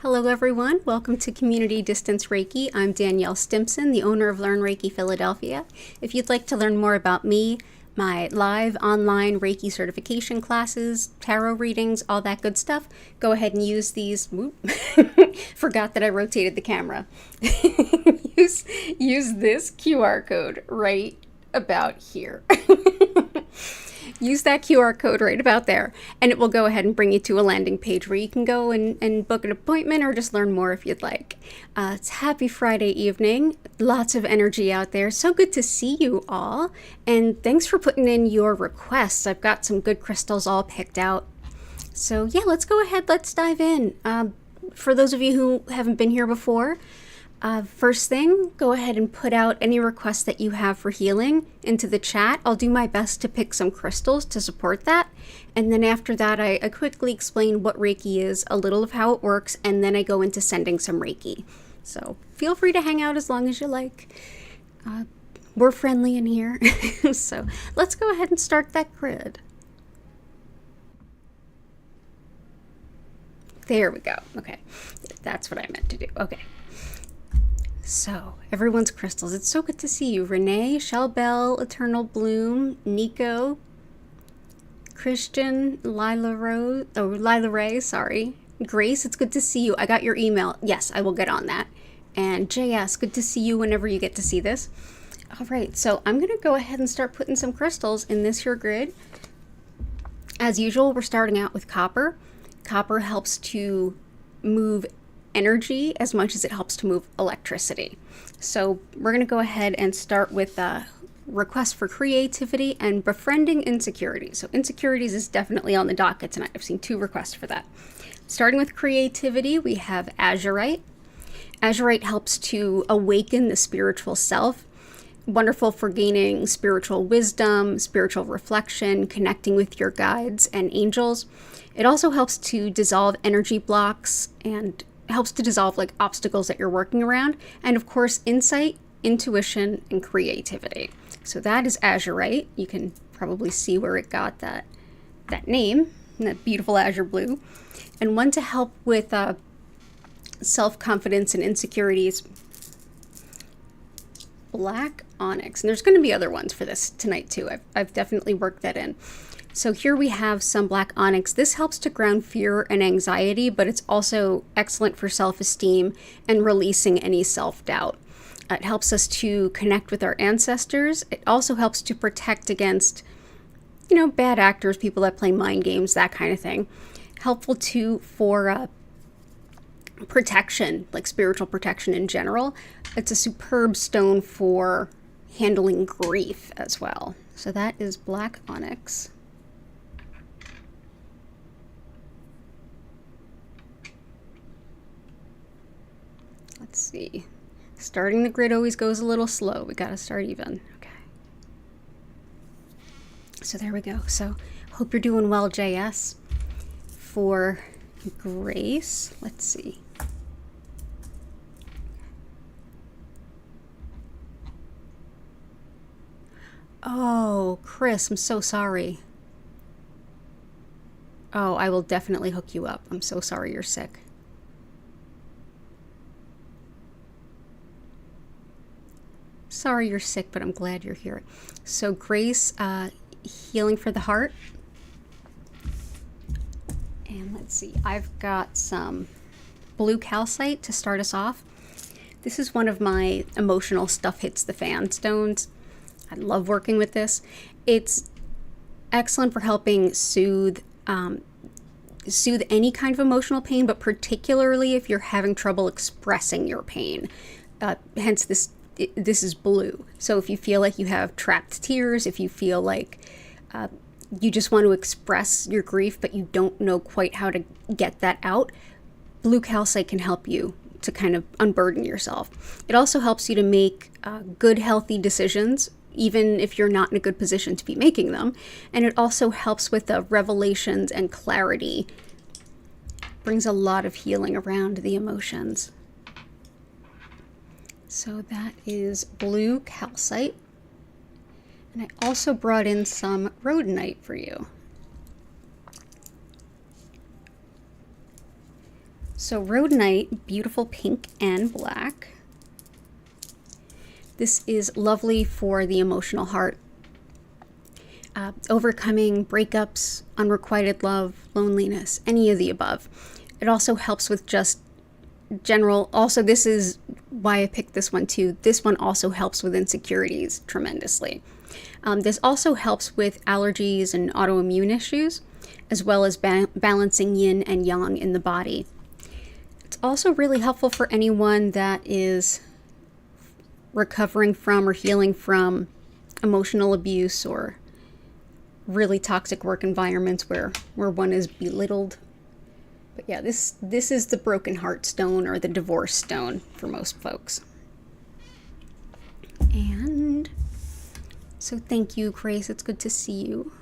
Hello everyone, welcome to Community Distance Reiki. I'm Danielle Stimpson, the owner of Learn Reiki Philadelphia. If you'd like to learn more about me, my live online Reiki certification classes, tarot readings, all that good stuff, go ahead and use these. Forgot that I rotated the camera. use this QR code right about here. Use that QR code right about there, and it will go ahead and bring you to a landing page where you can go and book an appointment or just learn more if you'd like. It's happy Friday evening. Lots of energy out there. So good to see you all, and thanks for putting in your requests. I've got some good crystals all picked out. So yeah, let's go ahead. Let's dive in. For those of you who haven't been here before, first thing, go ahead and put out any requests that you have for healing into the chat. I'll do my best to pick some crystals to support that. And then after that, I quickly explain what Reiki is, a little of how it works, and then I go into sending some Reiki. So feel free to hang out as long as you like. We're friendly in here. So let's go ahead and start that grid. There we go. Okay, that's what I meant to do. Okay. So, everyone's crystals. It's so good to see you. Renee, Shell Bell, Eternal Bloom, Nico, Christian, Lila Ray, sorry. Grace, it's good to see you. I got your email. Yes, I will get on that. And JS, good to see you whenever you get to see this. All right, so I'm going to go ahead and start putting some crystals in this here grid. As usual, we're starting out with copper. Copper helps to move energy as much as it helps to move electricity. So we're going to go ahead and start with a request for creativity and befriending insecurities. So insecurities is definitely on the docket tonight. I've seen 2 requests for that. Starting with creativity, we have azurite. Azurite helps to awaken the spiritual self. Wonderful for gaining spiritual wisdom, spiritual reflection, connecting with your guides and angels. It also helps to dissolve energy blocks and helps to dissolve like obstacles that you're working around, and of course insight, intuition, and creativity. So that is azurite. You can probably see where it got that name, that beautiful azure blue. And one to help with self-confidence and insecurities, black onyx. And there's going to be other ones for this tonight too. I've definitely worked that in. So here we have some black onyx. This helps to ground fear and anxiety, but it's also excellent for self-esteem and releasing any self-doubt. It helps us to connect with our ancestors. It also helps to protect against, bad actors, people that play mind games, that kind of thing. Helpful too for protection, like spiritual protection in general. It's a superb stone for handling grief as well. So that is black onyx. Let's see. Starting the grid always goes a little slow. We got to start even. Okay. So there we go. So hope you're doing well, JS. For Grace, let's see. Oh, Chris, I'm so sorry. Oh, I will definitely hook you up. I'm so sorry you're sick. Sorry you're sick, but I'm glad you're here. So Grace, healing for the heart. And let's see, I've got some blue calcite to start us off. This is one of my emotional stuff hits the fan stones. I love working with this. It's excellent for helping soothe any kind of emotional pain, but particularly if you're having trouble expressing your pain. Hence this is blue. So if you feel like you have trapped tears, if you feel like you just want to express your grief, but you don't know quite how to get that out, blue calcite can help you to kind of unburden yourself. It also helps you to make good, healthy decisions, even if you're not in a good position to be making them. And it also helps with the revelations and clarity. Brings a lot of healing around the emotions. So that is blue calcite. And I also brought in some rhodonite for you. So rhodonite, beautiful pink and black. This is lovely for the emotional heart. Overcoming breakups, unrequited love, loneliness, any of the above. It also helps with just general, also this is why I picked this one too. This one also helps with insecurities tremendously. This also helps with allergies and autoimmune issues, as well as balancing yin and yang in the body. It's also really helpful for anyone that is recovering from or healing from emotional abuse or really toxic work environments where one is belittled. But yeah, this is the broken heart stone or the divorce stone for most folks. And so thank you, Grace. It's good to see you.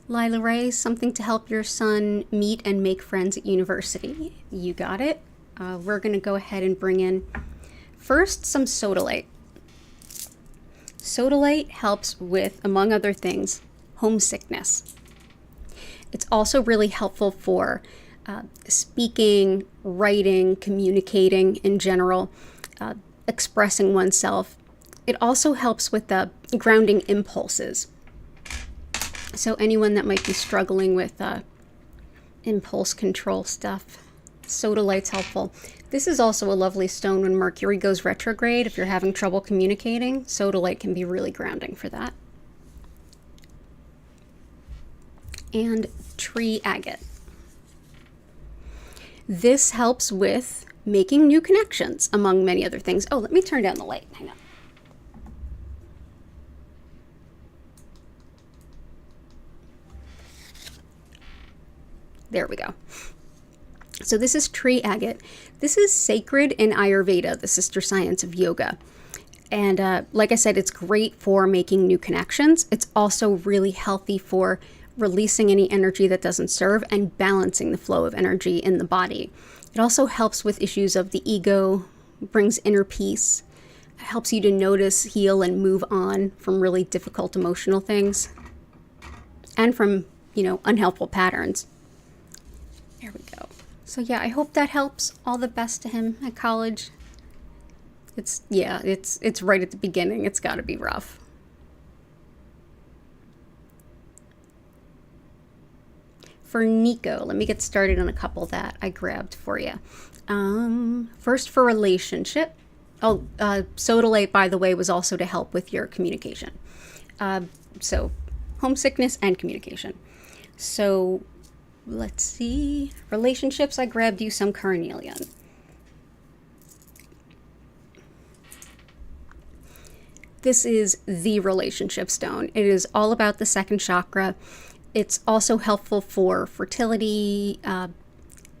Lila Ray, something to help your son meet and make friends at university. You got it. We're going to go ahead and bring in first some sodalite. Sodalite helps with, among other things, homesickness. It's also really helpful for speaking, writing, communicating in general, expressing oneself. It also helps with grounding impulses. So anyone that might be struggling with impulse control stuff, sodalite's helpful. This is also a lovely stone when Mercury goes retrograde. If you're having trouble communicating, sodalite can be really grounding for that. And tree agate. This helps with making new connections, among many other things. Oh, let me turn down the light. Hang on. There we go. So this is tree agate. This is sacred in Ayurveda, the sister science of yoga. And like I said, it's great for making new connections. It's also really healthy for releasing any energy that doesn't serve and balancing the flow of energy in the body. It also helps with issues of the ego, brings inner peace, it helps you to notice, heal, and move on from really difficult emotional things and from, unhelpful patterns. There we go. So yeah, I hope that helps. All the best to him at college. It's right at the beginning. It's got to be rough. For Nico, let me get started on a couple that I grabbed for you. First, for relationship. Sodalite, by the way, was also to help with your communication. So homesickness and communication. So let's see. Relationships, I grabbed you some carnelian. This is the relationship stone. It is all about the second chakra. It's also helpful for fertility,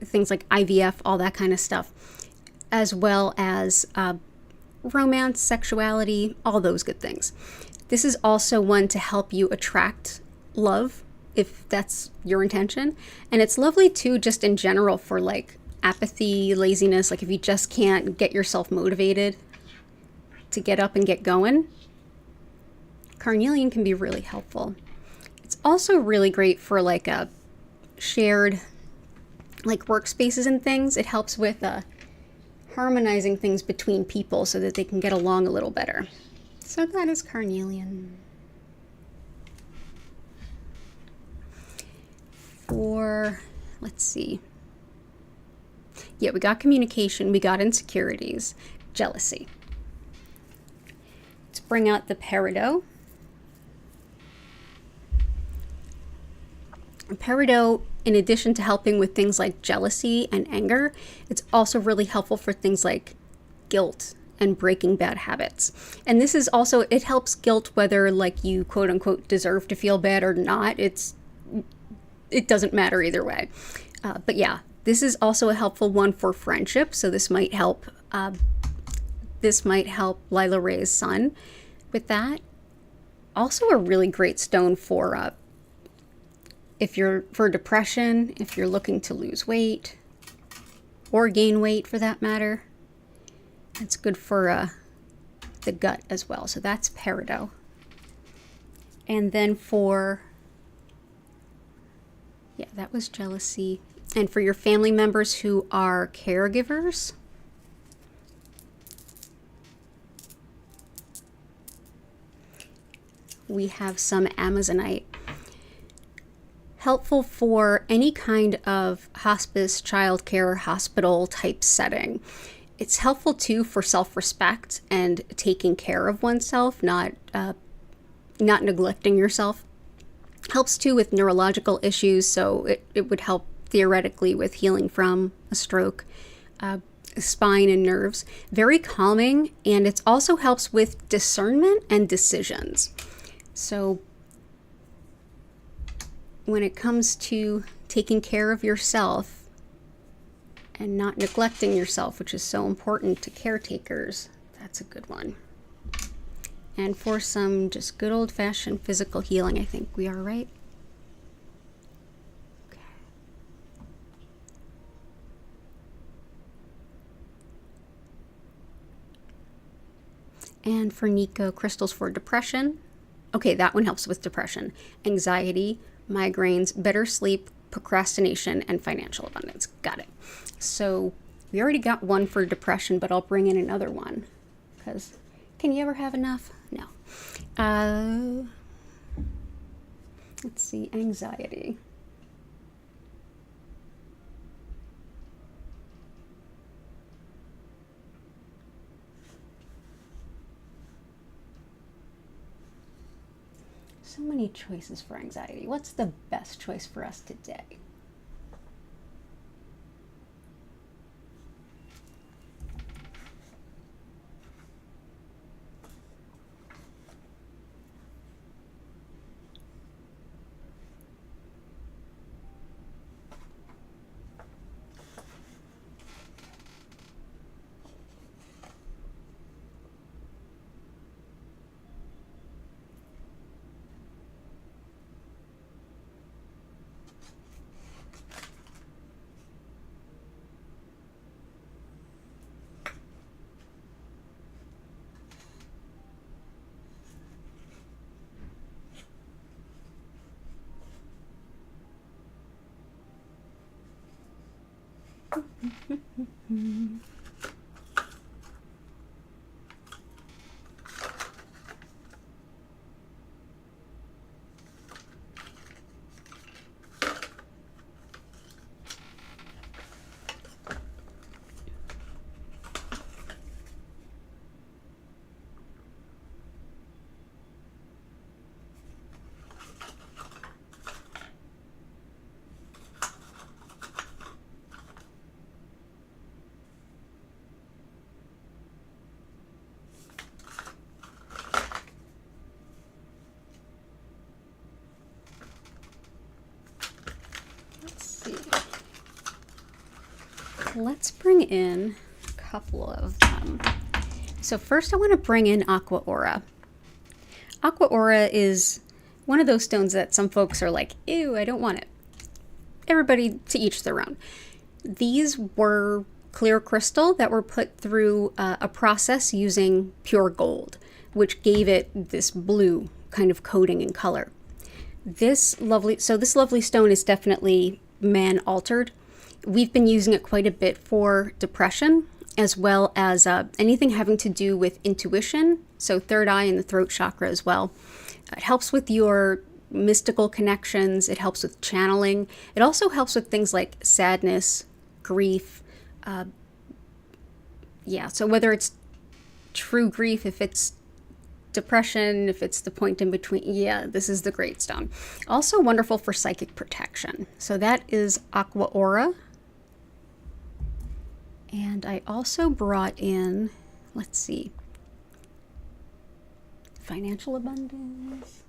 things like IVF, all that kind of stuff, as well as romance, sexuality, all those good things. This is also one to help you attract love, if that's your intention. And it's lovely too, just in general, for like apathy, laziness, like if you just can't get yourself motivated to get up and get going. Carnelian can be really helpful. It's also really great for like a shared like workspaces and things. It helps with harmonizing things between people so that they can get along a little better. So that is carnelian. For, let's see. Yeah, we got communication, we got insecurities, jealousy. Let's bring out the peridot. Peridot, in addition to helping with things like jealousy and anger, it's also really helpful for things like guilt and breaking bad habits. And this is also, it helps guilt whether like you quote unquote deserve to feel bad or not. It doesn't matter either way. But yeah, this is also a helpful one for friendship. So this might help Lila Ray's son with that. Also a really great stone for for depression, if you're looking to lose weight or gain weight for that matter. It's good for the gut as well. So that's peridot. And then for That was jealousy. And for your family members who are caregivers, we have some Amazonite. Helpful for any kind of hospice, childcare, hospital type setting. It's helpful too for self-respect and taking care of oneself, not neglecting yourself. Helps too with neurological issues, so it would help theoretically with healing from a stroke, spine and nerves. Very calming, and it also helps with discernment and decisions. So when it comes to taking care of yourself and not neglecting yourself, which is so important to caretakers, that's a good one. And for some just good old-fashioned physical healing, I think we are right. Okay. And for Nico, crystals for depression. Okay, that one helps with depression, anxiety, migraines, better sleep, procrastination, and financial abundance. Got it. So we already got one for depression, but I'll bring in another one because can you ever have enough? No. Let's see, anxiety. So many choices for anxiety. What's the best choice for us today? Let's bring in a couple of them. So first I want to bring in Aqua Aura. Aqua Aura is one of those stones that some folks are like, ew, I don't want it. Everybody to each their own. These were clear crystal that were put through a process using pure gold, which gave it this blue kind of coating and color. This lovely stone is definitely man altered. We've been using it quite a bit for depression, as well as anything having to do with intuition, so third eye and the throat chakra as well. It helps with your mystical connections. It helps with channeling. It also helps with things like sadness, grief. So whether it's true grief, if it's depression, if it's the point in between, this is the great stone. Also wonderful for psychic protection. So that is Aqua Aura. And I also brought in, let's see, financial abundance.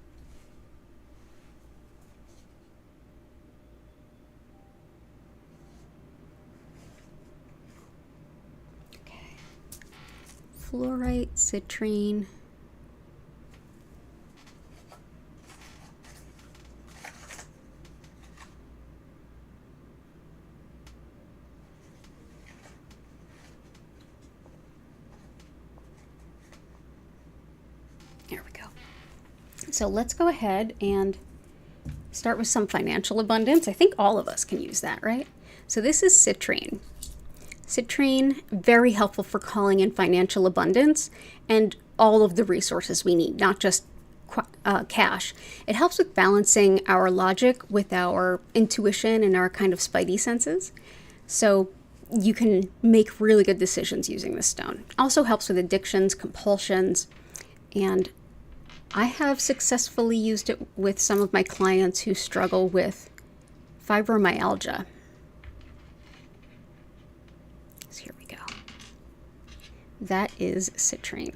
Okay. Fluorite, citrine. There we go. So let's go ahead and Start with some financial abundance. I think all of us can use that, right? So this is citrine. Citrine, very helpful for calling in financial abundance and all of the resources we need, not just cash. It helps with balancing our logic with our intuition and our kind of spidey senses. So you can make really good decisions using this stone. Also helps with addictions, compulsions, and I have successfully used it with some of my clients who struggle with fibromyalgia. So here we go. That is citrine.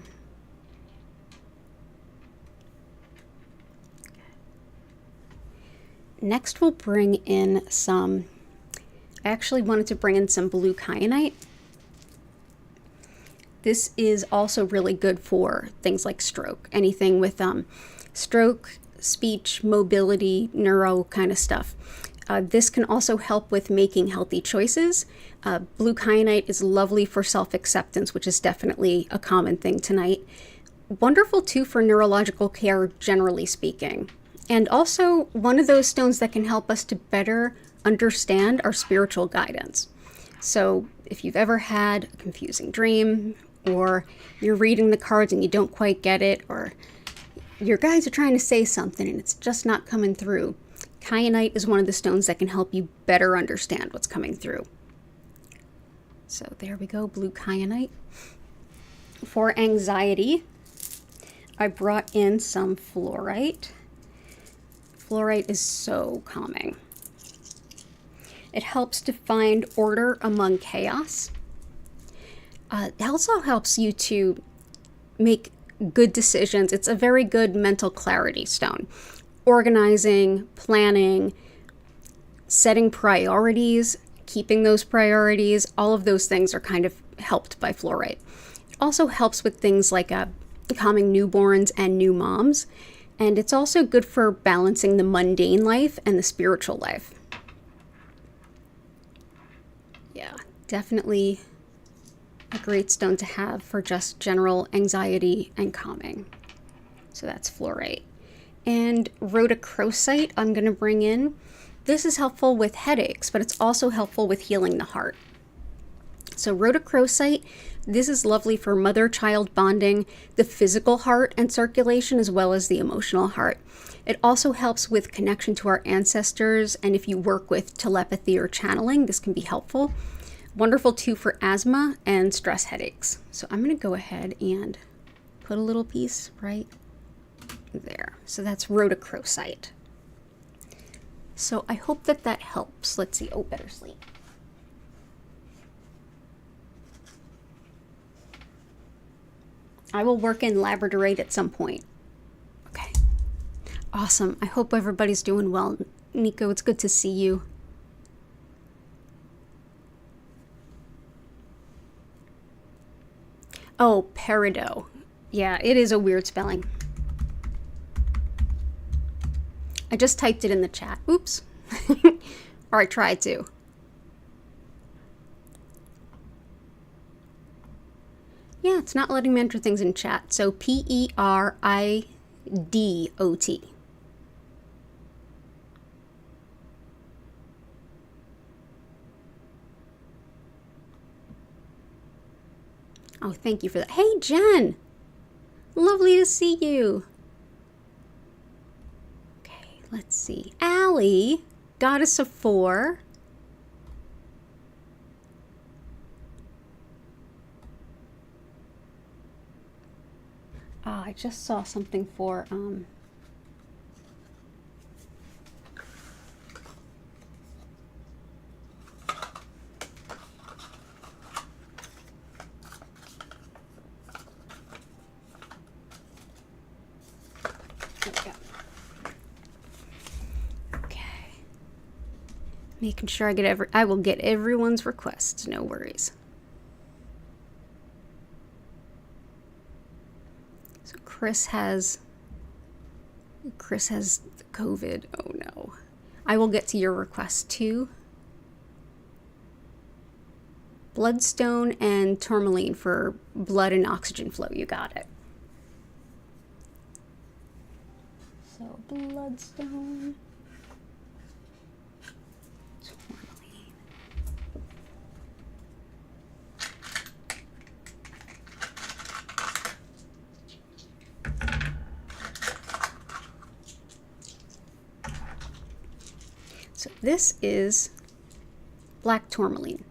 Next, we'll bring in some, I actually wanted to bring in some blue kyanite. This is also really good for things like stroke, anything with stroke, speech, mobility, neuro kind of stuff. This can also help with making healthy choices. Blue kyanite is lovely for self-acceptance, which is definitely a common thing tonight. Wonderful too for neurological care, generally speaking. And also one of those stones that can help us to better understand our spiritual guidance. So if you've ever had a confusing dream, or you're reading the cards and you don't quite get it, or your guides are trying to say something and it's just not coming through, kyanite is one of the stones that can help you better understand what's coming through. So there we go, blue kyanite. For anxiety, I brought in some fluorite. Fluorite is so calming. It helps to find order among chaos. It also helps you to make good decisions. It's a very good mental clarity stone. Organizing, planning, setting priorities, keeping those priorities, all of those things are kind of helped by fluorite. It also helps with things like calming newborns and new moms. And it's also good for balancing the mundane life and the spiritual life. Yeah, definitely a great stone to have for just general anxiety and calming. So that's fluorite. And rhodochrosite I'm going to bring in. This is helpful with headaches, but it's also helpful with healing the heart. So rhodochrosite, this is lovely for mother-child bonding, the physical heart and circulation, as well as the emotional heart. It also helps with connection to our ancestors, and if you work with telepathy or channeling, this can be helpful. Wonderful too for asthma and stress headaches. So I'm going to go ahead and put a little piece right there. So that's rhodochrosite. So I hope that that helps. Let's see. Oh, better sleep. I will work in labradorite at some point. Okay. Awesome. I hope everybody's doing well. Nico, it's good to see you. Oh, peridot. Yeah, it is a weird spelling. I just typed it in the chat. Oops. Or I tried to. Yeah, it's not letting me enter things in chat. So Peridot. Oh, thank you for that. Hey, Jen. Lovely to see you. Okay, let's see. Allie, Goddess of Four. I just saw something for making sure I will get everyone's requests, no worries. So Chris has the COVID. Oh no. I will get to your request too. Bloodstone and tourmaline for blood and oxygen flow. You got it. So bloodstone. This is black tourmaline.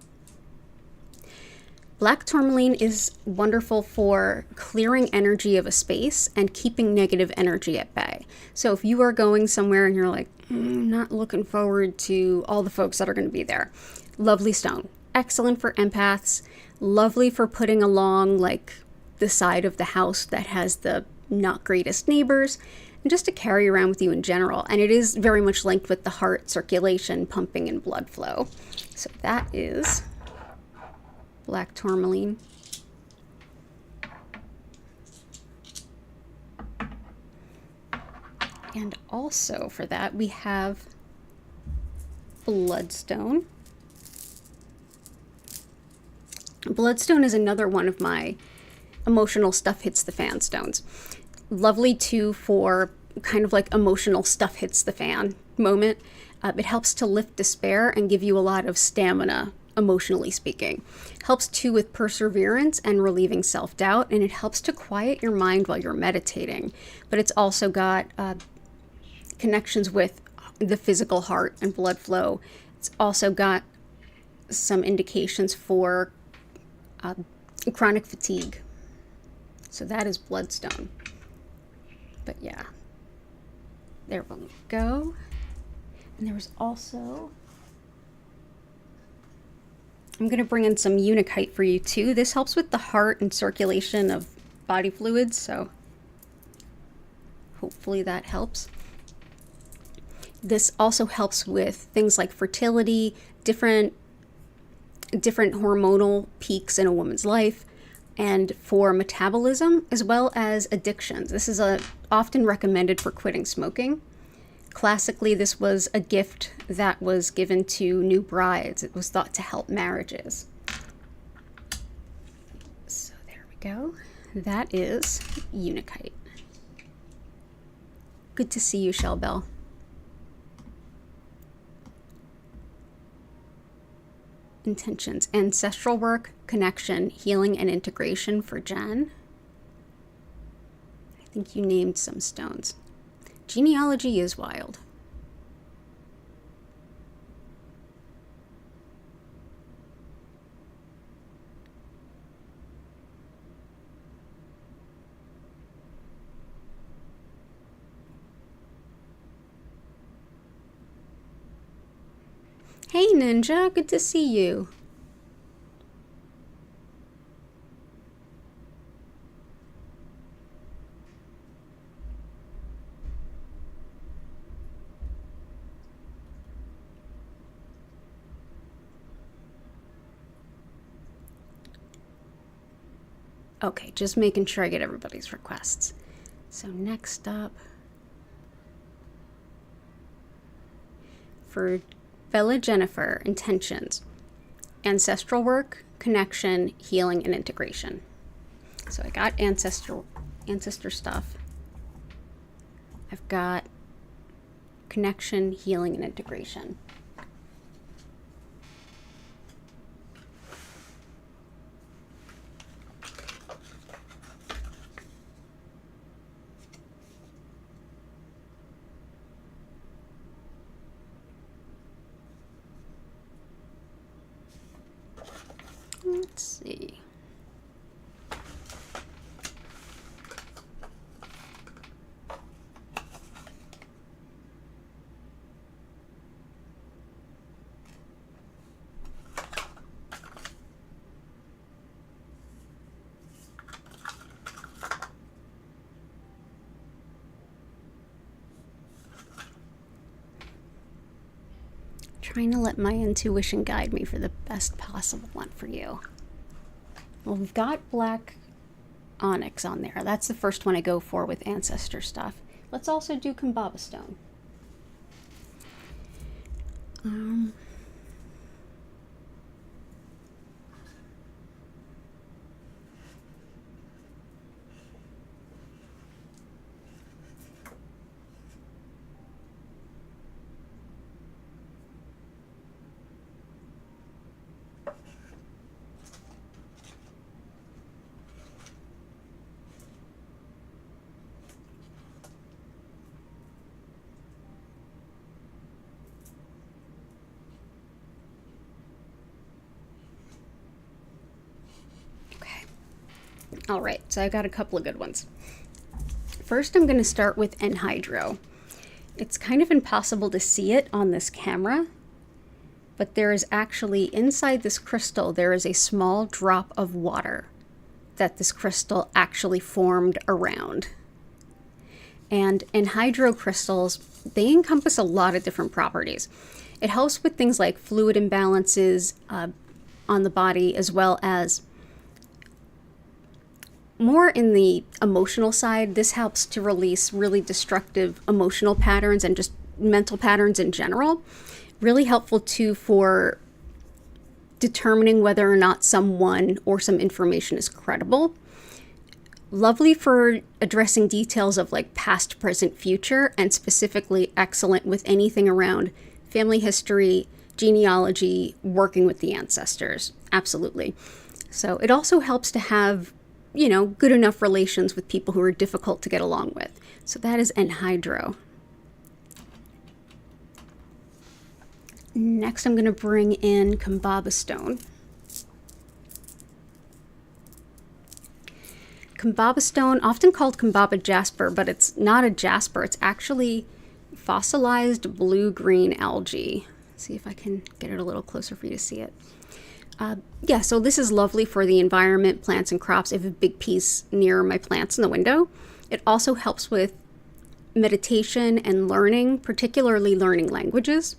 Black tourmaline is wonderful for clearing energy of a space and keeping negative energy at bay. So if you are going somewhere and you're like, not looking forward to all the folks that are going to be there, lovely stone. Excellent for empaths, lovely for putting along like the side of the house that has the not greatest neighbors, and just to carry around with you in general. And it is very much linked with the heart circulation, pumping, and blood flow. So that is black tourmaline. And also for that, we have bloodstone. Bloodstone is another one of my emotional stuff hits the fan stones. Lovely too for kind of like emotional stuff hits the fan moment. It helps to lift despair and give you a lot of stamina, emotionally speaking. Helps too with perseverance and relieving self-doubt, and it helps to quiet your mind while you're meditating. But it's also got connections with the physical heart and blood flow. It's also got some indications for chronic fatigue. So that is bloodstone. But yeah, there we go. And there was also, I'm going to bring in some unakite for you too. This helps with the heart and circulation of body fluids, so hopefully that helps. This also helps with things like fertility, different hormonal peaks in a woman's life, and for metabolism, as well as addictions. This is often recommended for quitting smoking. Classically, this was a gift that was given to new brides. It was thought to help marriages. So there we go. That is unakite. Good to see you, Shell Bell. Intentions: ancestral work, connection, healing, and integration for Jen. I think you named some stones. Genealogy is wild. Hey Ninja, good to see you. Okay, just making sure I get everybody's requests. So next up, for Bella Jennifer, intentions: ancestral work, connection, healing, and integration. So I got ancestor stuff. I've got connection, healing, and integration. Let's see. Trying to let my intuition guide me for the best possible one for you. Well, we've got black onyx on there. That's the first one I go for with ancestor stuff. Let's also do Kumbaba stone. All right, so I got a couple of good ones. First, I'm going to start with anhydro. It's kind of impossible to see it on this camera, but there is actually, inside this crystal, there is a small drop of water that this crystal actually formed around. And anhydro crystals, they encompass a lot of different properties. It helps with things like fluid imbalances on the body, as well as more in the emotional side. This helps to release really destructive emotional patterns and just mental patterns in general. Really helpful too for determining whether or not someone or some information is credible. Lovely for addressing details of like past, present, future, and specifically excellent with anything around family history, genealogy, working with the ancestors. Absolutely. So it also helps to have, you know, good enough relations with people who are difficult to get along with. So that is anhydro. Next, I'm going to bring in Kambaba stone. Kambaba stone, often called Kambaba jasper, but it's not a jasper. It's actually fossilized blue-green algae. Let's see if I can get it a little closer for you to see it. Yeah, so this is lovely for the environment, plants and crops. I have a big piece near my plants in the window. It also helps with meditation and learning, particularly learning languages.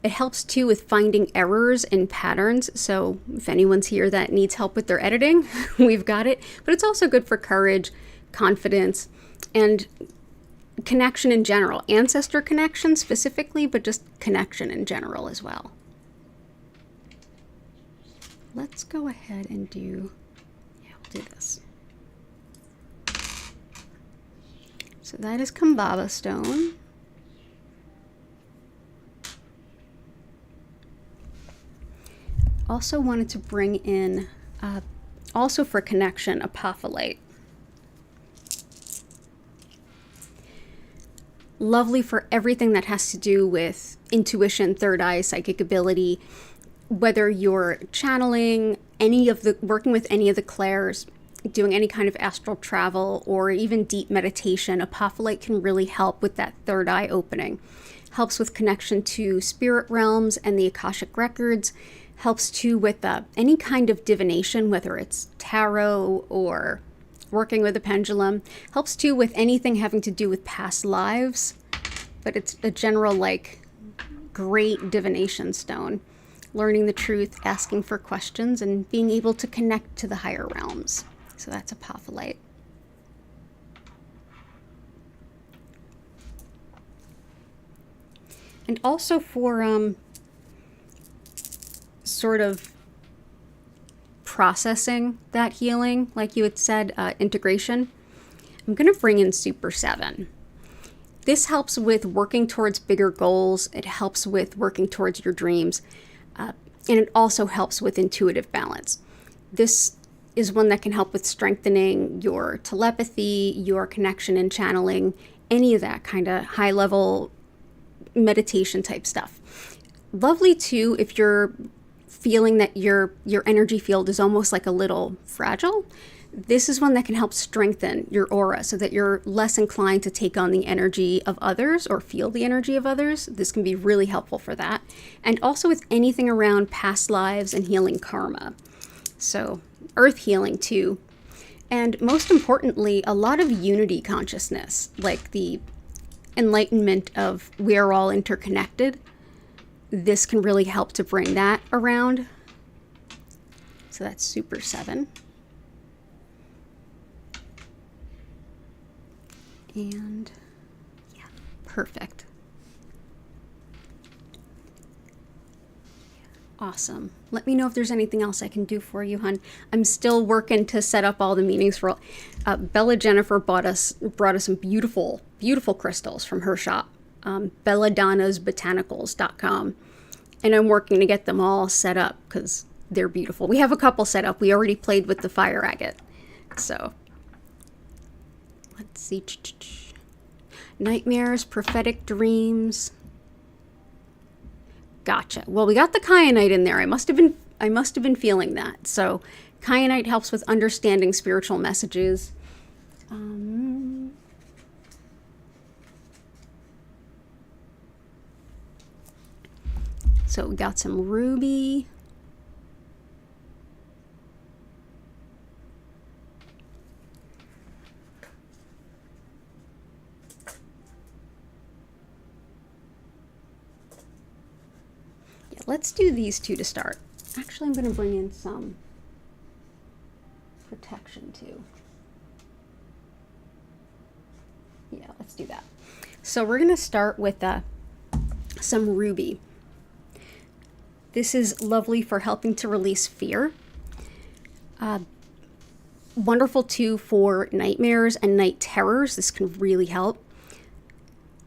It helps too with finding errors and patterns. So if anyone's here that needs help with their editing, we've got it. But it's also good for courage, confidence, and connection in general. Ancestor connection specifically, but just connection in general as well. Let's go ahead and do, we'll do this. So that is Kambaba stone. Also wanted to bring in, also for connection, apophyllite. Lovely for everything that has to do with intuition, third eye, psychic ability, whether you're channeling working with any of the clairs, doing any kind of astral travel, or even deep meditation. Apophyllite can really help with that third eye opening. Helps with connection to spirit realms and the Akashic records. Helps too with any kind of divination, whether it's tarot or working with a pendulum. Helps too with anything having to do with past lives, but it's a general like great divination stone. Learning the truth, asking for questions, and being able to connect to the higher realms. So that's apophyllite. And also for sort of processing that healing, like you had said, integration, I'm going to bring in Super 7. This helps with working towards bigger goals. It helps with working towards your dreams. And it also helps with intuitive balance. This is one that can help with strengthening your telepathy, your connection and channeling, any of that kind of high level meditation type stuff. Lovely too if you're feeling that your energy field is almost like a little fragile. This is one that can help strengthen your aura so that you're less inclined to take on the energy of others or feel the energy of others. This can be really helpful for that. And also with anything around past lives and healing karma. So earth healing too. And most importantly, a lot of unity consciousness, like the enlightenment of we are all interconnected. This can really help to bring that around. So that's Super 7. And yeah, perfect. Awesome. Let me know if there's anything else I can do for you, hon. I'm still working to set up all the meetings for Bella Jennifer brought us some beautiful, beautiful crystals from her shop, belladonnasbotanicals.com. And I'm working to get them all set up because they're beautiful. We have a couple set up. We already played with the fire agate. So let's see. Nightmares, prophetic dreams. Gotcha. Well, we got the kyanite in there. I must have been feeling that. So Kyanite helps with understanding spiritual messages. So we got some ruby. Yeah, let's do these two to start. Actually, I'm going to bring in some protection too. Yeah, let's do that. So we're going to start with some ruby. This is lovely for helping to release fear. Wonderful too for nightmares and night terrors. This can really help.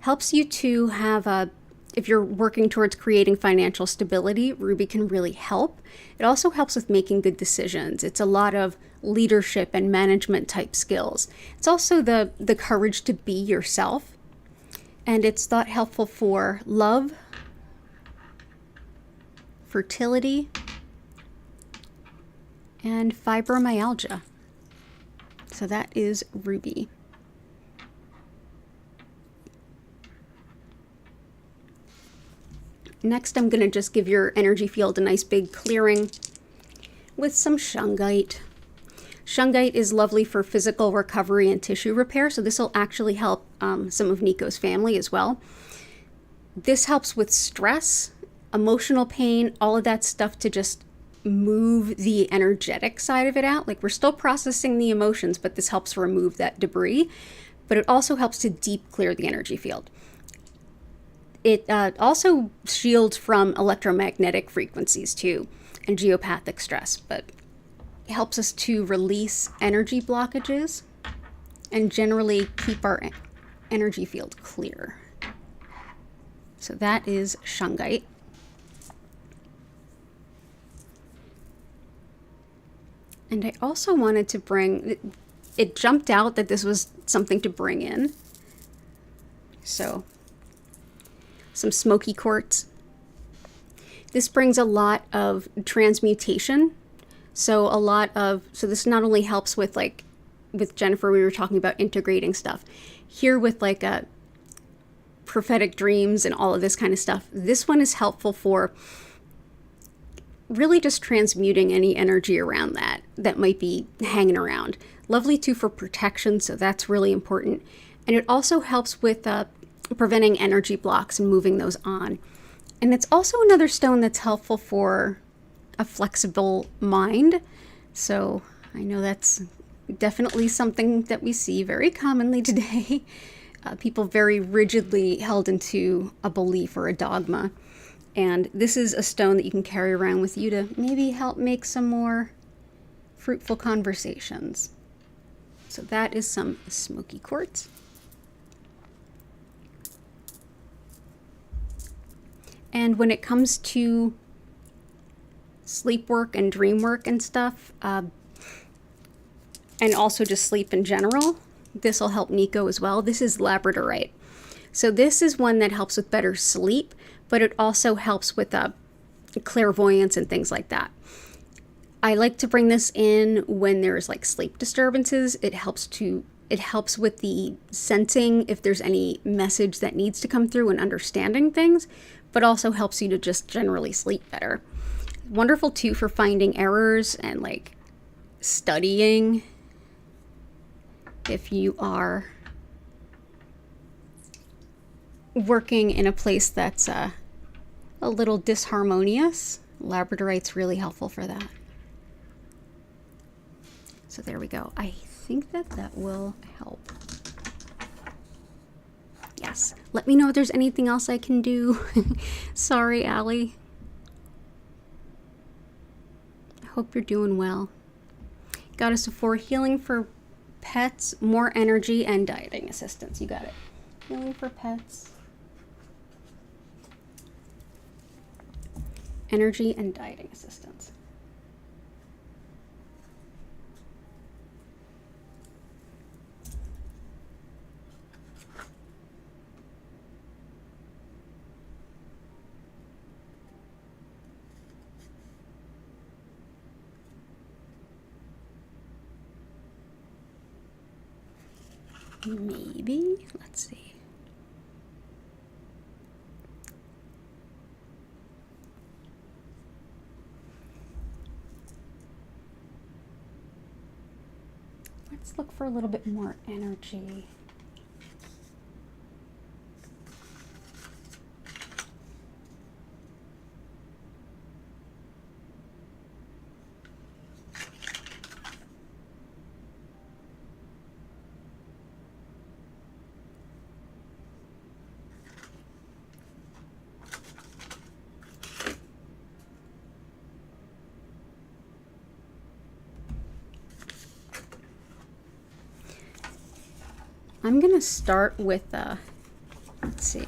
Helps you to have if you're working towards creating financial stability, ruby can really help. It also helps with making good decisions. It's a lot of leadership and management type skills. It's also the courage to be yourself. And it's thought helpful for love, fertility, and fibromyalgia. So that is ruby. Next, I'm going to just give your energy field a nice big clearing with some shungite. Shungite is lovely for physical recovery and tissue repair, so this will actually help some of Nico's family as well. This helps with stress, emotional pain, all of that stuff to just move the energetic side of it out. Like, we're still processing the emotions, but this helps remove that debris. But it also helps to deep clear the energy field. It also shields from electromagnetic frequencies too, and geopathic stress, but it helps us to release energy blockages and generally keep our energy field clear. So that is shungite. And I also wanted to bring, it jumped out that this was something to bring in. So some smoky quartz. This brings a lot of transmutation. So this not only helps with, like, with Jennifer, we were talking about integrating stuff. Here with like prophetic dreams and all of this kind of stuff, this one is helpful for really just transmuting any energy around that might be hanging around. Lovely too for protection, so that's really important. And it also helps with preventing energy blocks and moving those on. And it's also another stone that's helpful for a flexible mind. So I know that's definitely something that we see very commonly today. People very rigidly held into a belief or a dogma. And this is a stone that you can carry around with you to maybe help make some more fruitful conversations. So that is some smoky quartz. And when it comes to sleep work and dream work and stuff, and also just sleep in general, this will help Nico as well. This is labradorite. So this is one that helps with better sleep, but it also helps with clairvoyance and things like that. I like to bring this in when there's like sleep disturbances. It helps with the sensing if there's any message that needs to come through and understanding things, but also helps you to just generally sleep better. Wonderful too for finding errors and like studying if you are working in a place that's a little disharmonious. Labradorite's really helpful for that. So there we go. I think that will help. Yes. Let me know if there's anything else I can do. Sorry, Allie. I hope you're doing well. Goddess of Four, healing for pets, more energy, and dieting assistance. You got it. Healing for pets, energy, and dieting assistance. Maybe, let's see. Let's look for a little bit more energy. I'm going to start with, let's see.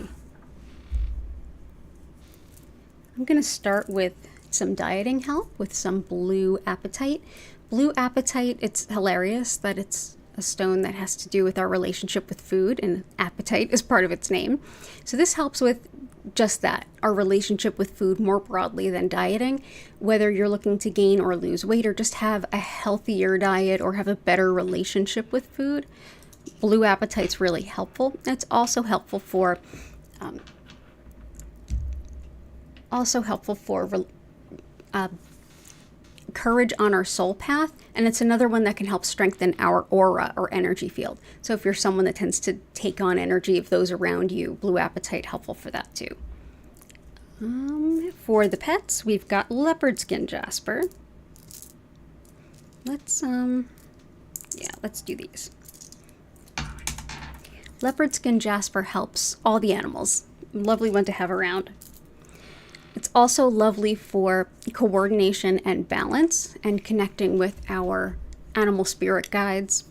I'm going to start with some dieting help with some blue apatite. Blue apatite, it's hilarious that it's a stone that has to do with our relationship with food, and appetite is part of its name. So this helps with just that, our relationship with food more broadly than dieting. Whether you're looking to gain or lose weight or just have a healthier diet or have a better relationship with food, blue apatite's really helpful. It's also helpful for courage on our soul path, and it's another one that can help strengthen our aura or energy field. So if you're someone that tends to take on energy of those around you, blue apatite helpful for that too. For the pets, we've got leopard skin jasper. Let's do these. Leopard skin jasper helps all the animals. Lovely one to have around. It's also lovely for coordination and balance and connecting with our animal spirit guides.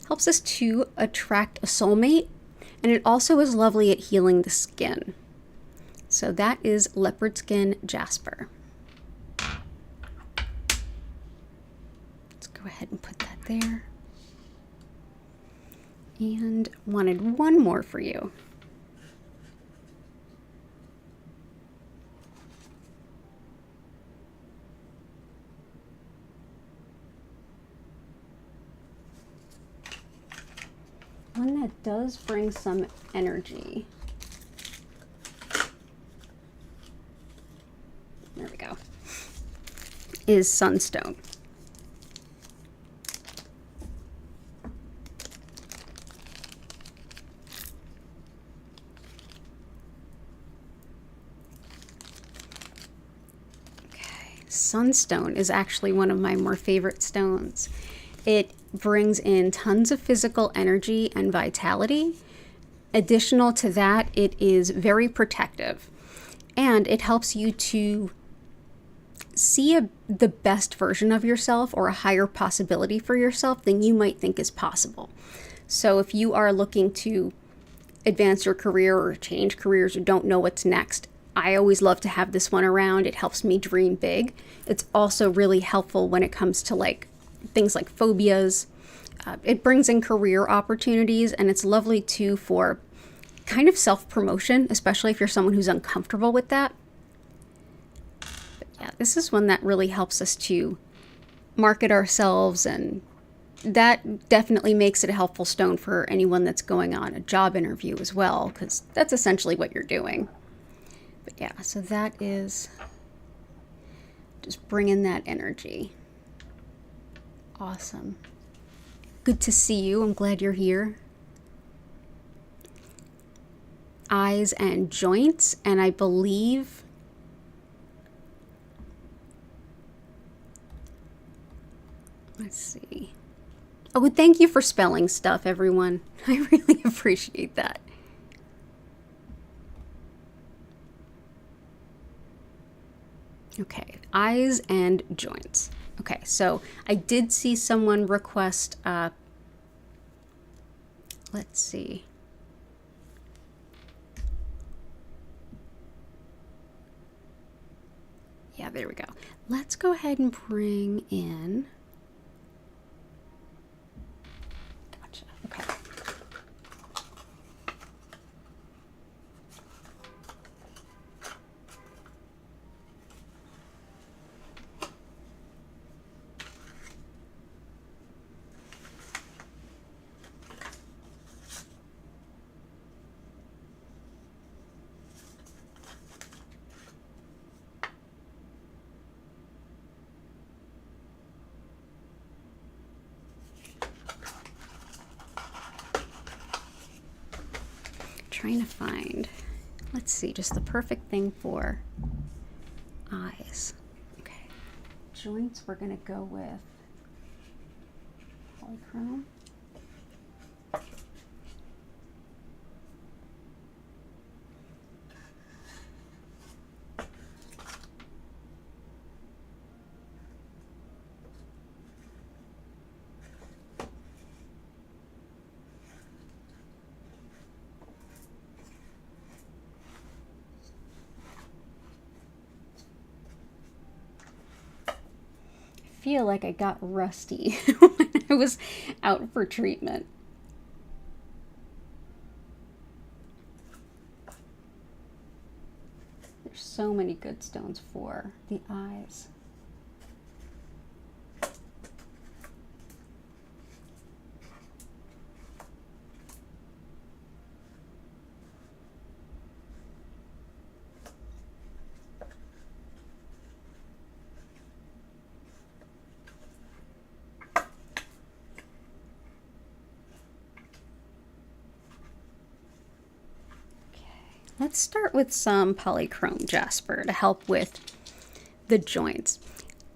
Helps us to attract a soulmate, and it also is lovely at healing the skin. So that is leopard skin jasper. Let's go ahead and put that there. And wanted one more for you. One that does bring some energy. There we go. Is sunstone. Sunstone is actually one of my more favorite stones. It brings in tons of physical energy and vitality. Additional to that, it is very protective, and it helps you to see the best version of yourself or a higher possibility for yourself than you might think is possible. So if you are looking to advance your career or change careers or don't know what's next, I always love to have this one around. It helps me dream big. It's also really helpful when it comes to like things like phobias. It brings in career opportunities, and it's lovely too for kind of self-promotion, especially if you're someone who's uncomfortable with that. But yeah, this is one that really helps us to market ourselves, and that definitely makes it a helpful stone for anyone that's going on a job interview as well, because that's essentially what you're doing. But yeah, so that is just bringing that energy. Awesome. Good to see you. I'm glad you're here. Eyes and joints, and I believe let's see. Oh, thank you for spelling stuff, everyone. I really appreciate that. Okay, eyes and joints. Okay, so I did see someone request, let's see. Yeah, there we go. Let's go ahead and bring in, gotcha, okay. trying to find, let's see, just the perfect thing for eyes. Okay, joints, we're going to go with polychrome. Feel like I got rusty when I was out for treatment. There's so many good stones for the eyes. Let's start with some polychrome jasper to help with the joints.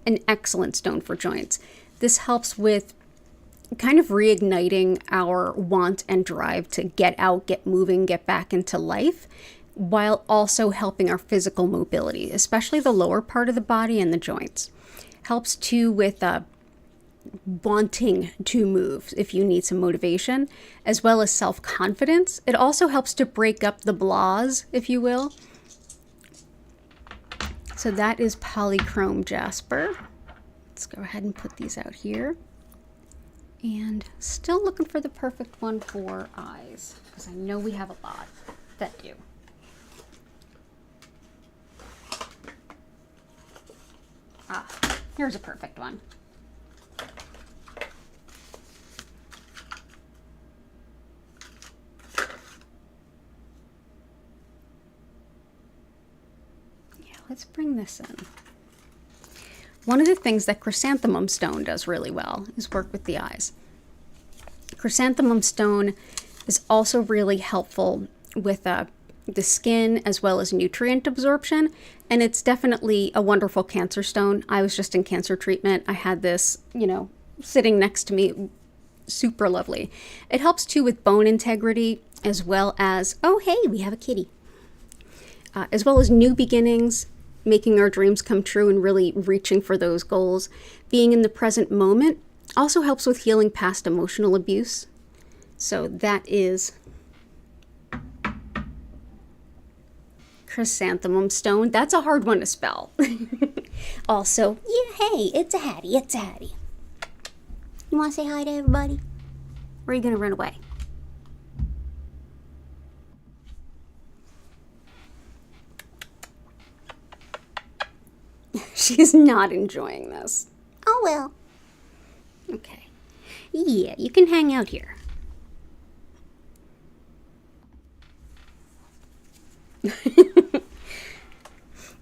An excellent stone for joints. This helps with kind of reigniting our want and drive to get out, get moving, get back into life, while also helping our physical mobility, especially the lower part of the body and the joints. Helps too with wanting to move if you need some motivation, as well as self-confidence. It also helps to break up the blahs, if you will. So that is polychrome jasper. Let's go ahead and put these out here. And still looking for the perfect one for eyes, because I know we have a lot that do. Ah, here's a perfect one. Let's bring this in. One of the things that chrysanthemum stone does really well is work with the eyes. Chrysanthemum stone is also really helpful with the skin as well as nutrient absorption, and it's definitely a wonderful cancer stone. I was just in cancer treatment. I had this, sitting next to me, super lovely. It helps too with bone integrity as well as, oh hey, we have a kitty. As well as new beginnings, making our dreams come true and really reaching for those goals. Being in the present moment also helps with healing past emotional abuse. So that is chrysanthemum stone. That's a hard one to spell. Also, yeah, hey, it's a Hattie, it's a Hattie. You want to say hi to everybody? Or are you going to run away? She's not enjoying this. Oh, well. Okay. Yeah, you can hang out here.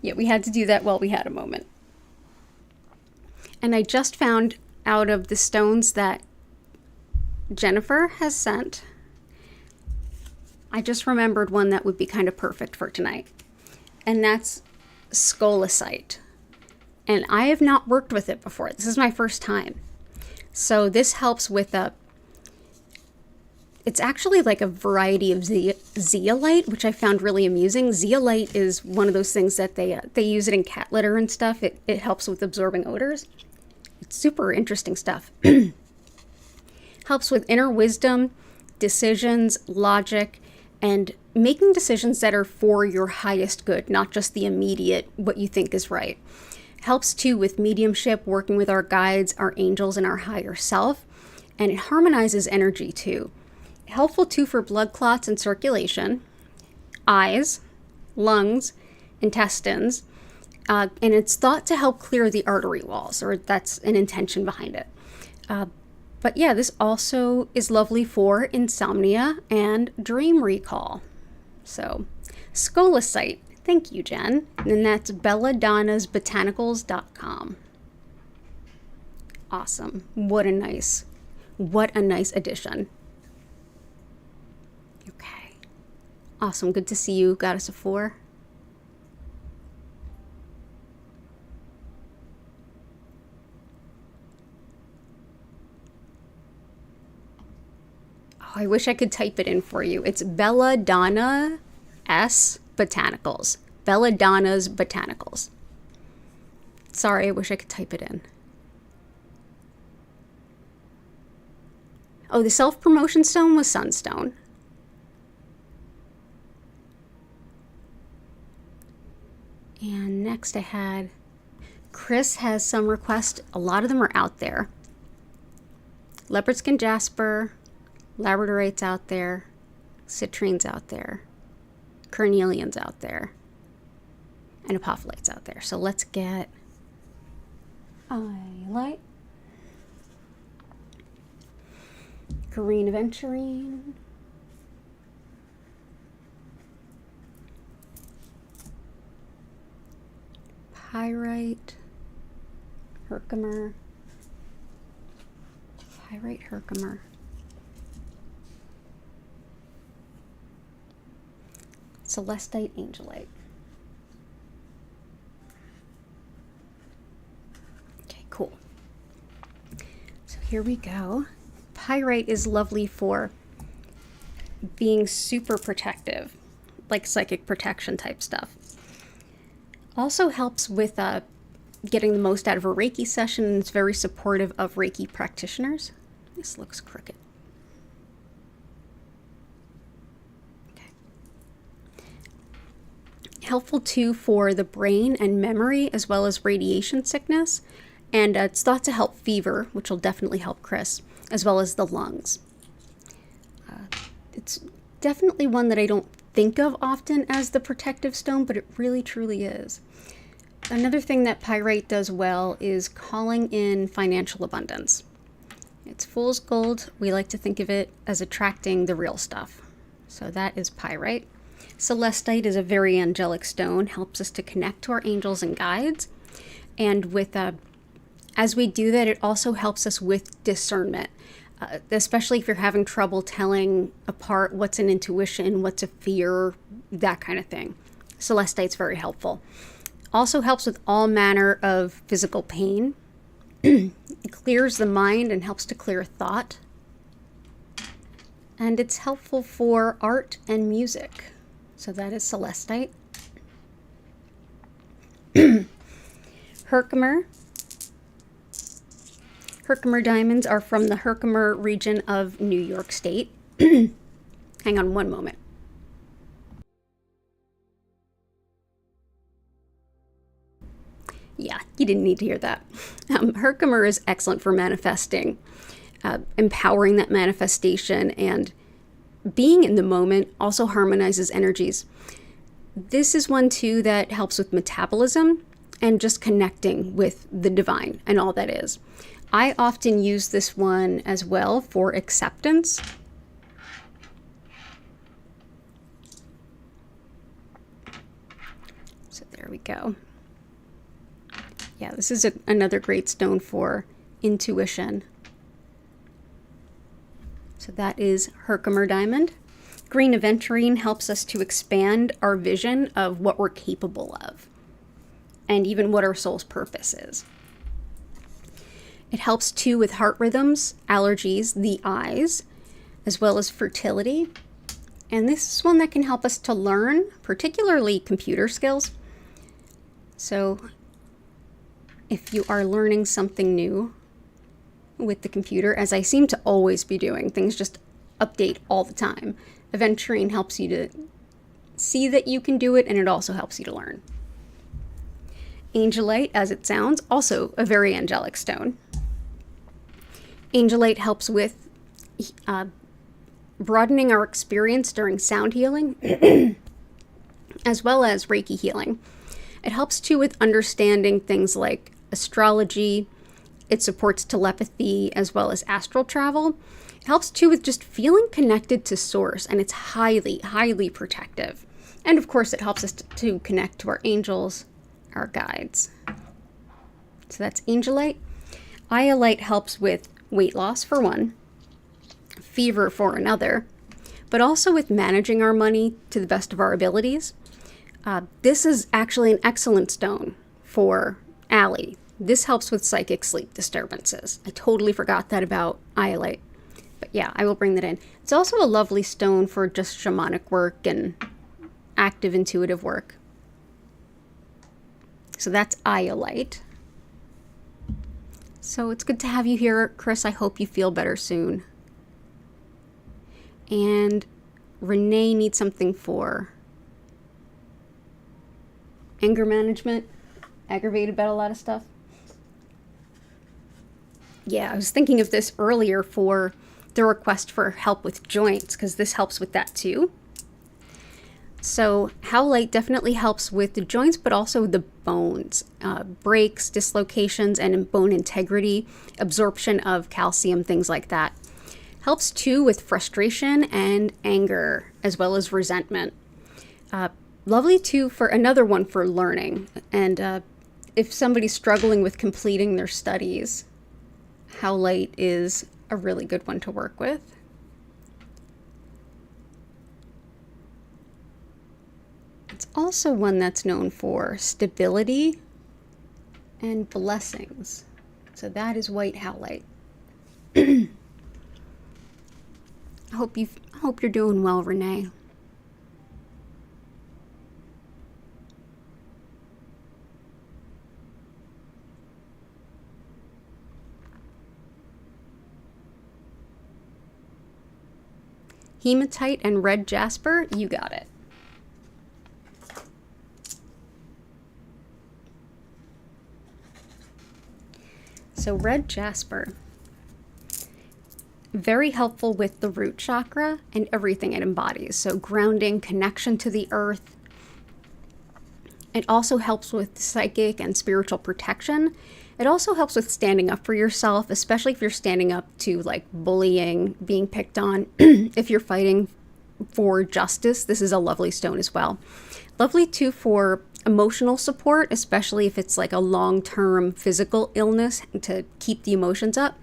Yeah, we had to do that while we had a moment. And I just found out of the stones that Jennifer has sent, I just remembered one that would be kind of perfect for tonight. And that's scolecite. And I have not worked with it before. This is my first time. So this helps with it's actually like a variety of zeolite, which I found really amusing. Zeolite is one of those things that they use it in cat litter and stuff. It helps with absorbing odors. It's super interesting stuff. Helps with inner wisdom, decisions, logic, and making decisions that are for your highest good, not just the immediate, what you think is right. Helps too with mediumship, working with our guides, our angels, and our higher self. And it harmonizes energy too. Helpful too for blood clots and circulation, eyes, lungs, intestines, and it's thought to help clear the artery walls, or that's an intention behind it. But yeah, this also is lovely for insomnia and dream recall. So, scolecite. Thank you, Jen. And that's belladonnasbotanicals.com. Awesome. What a nice addition. Okay. Awesome. Good to see you, Goddess of 4. Oh, I wish I could type it in for you. It's Belladonna S Botanicals. Belladonna's Botanicals. Sorry, I wish I could type it in. Oh, the self-promotion stone was Sunstone. And next I had, Chris has some requests. A lot of them are out there. Leopard skin jasper, labradorites out there, citrine's out there, carnelian's out there, and apophylate's out there. So let's get Iolite, green aventurine, pyrite, herkimer, pyrite, herkimer, celestite, angelite. Okay, cool. So here we go. Pyrite is lovely for being super protective, like psychic protection type stuff. Also helps with getting the most out of a Reiki session, and it's very supportive of Reiki practitioners. This looks crooked. Okay. Helpful too for the brain and memory, as well as radiation sickness. And it's thought to help fever, which will definitely help Chris, as well as the lungs. It's definitely one that I don't think of often as the protective stone, but it really truly is. Another thing that pyrite does well is calling in financial abundance. It's fool's gold. We like to think of it as attracting the real stuff. So that is pyrite. Celestite is a very angelic stone, helps us to connect to our angels and guides. And with as we do that, it also helps us with discernment, especially if you're having trouble telling apart what's an intuition, what's a fear, that kind of thing. Celestite's very helpful. Also helps with all manner of physical pain. It clears the mind and helps to clear thought. And it's helpful for art and music. So that is celestite. Herkimer. Herkimer diamonds are from the Herkimer region of New York State. Hang on one moment. Yeah, you didn't need to hear that. Herkimer is excellent for manifesting, empowering that manifestation, and being in the moment. Also harmonizes energies. This is one too that helps with metabolism and just connecting with the divine and all that is. I often use this one as well for acceptance. So there we go. Yeah, this is another great stone for intuition. So that is Herkimer diamond. Green aventurine helps us to expand our vision of what we're capable of, and even what our soul's purpose is. It helps too with heart rhythms, allergies, the eyes, as well as fertility. And this is one that can help us to learn, particularly computer skills. So if you are learning something new with the computer, as I seem to always be doing, things just update all the time. Aventurine helps you to see that you can do it, and it also helps you to learn. Angelite, as it sounds, also a very angelic stone. Angelite helps with broadening our experience during sound healing, as well as Reiki healing. It helps too with understanding things like astrology. It supports telepathy as well as astral travel. It helps too with just feeling connected to source, and it's highly, highly protective. And of course, it helps us to connect to our angels, our guides. So that's Angelite. Iolite helps with weight loss for one, fever for another, but also with managing our money to the best of our abilities. This is actually an excellent stone for Allie. This helps with psychic sleep disturbances. I totally forgot that about iolite. But yeah, I will bring that in. It's also a lovely stone for just shamanic work and active intuitive work. So that's iolite. So it's good to have you here, Chris. I hope you feel better soon. And Renee needs something for anger management. Aggravated about a lot of stuff. Yeah, I was thinking of this earlier for the request for help with joints, because this helps with that too. So howlite definitely helps with the joints, but also the bones, breaks, dislocations, and bone integrity, absorption of calcium, things like that. Helps too with frustration and anger, as well as resentment. Lovely too for another one for learning. And if somebody's struggling with completing their studies, howlite is a really good one to work with. It's also one that's known for stability and blessings. So that is white howlite. I hope you're doing well, Renee. Hematite and red jasper, you got it. So red jasper, very helpful with the root chakra and everything it embodies. So grounding, connection to the earth. It also helps with psychic and spiritual protection. It also helps with standing up for yourself, especially if you're standing up to like bullying, being picked on. If you're fighting for justice, this is a lovely stone as well. Lovely too for emotional support, especially if it's like a long-term physical illness, to keep the emotions up.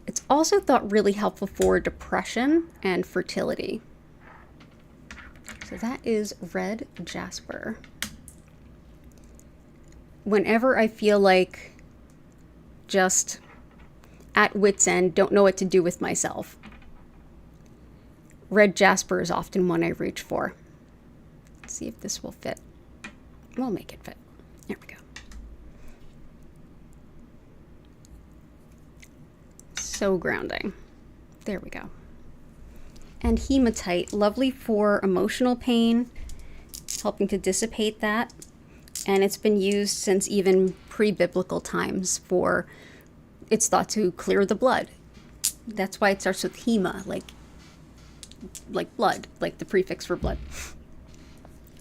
It's also thought really helpful for depression and fertility. So that is red jasper. Whenever I feel like just at wit's end, don't know what to do with myself, red jasper is often one I reach for. Let's see if this will fit. We'll make it fit. There we go. So grounding. There we go. And hematite, lovely for emotional pain, helping to dissipate that. And it's been used since even pre-biblical times for, it's thought to clear the blood. That's why it starts with hema, like blood, like the prefix for blood.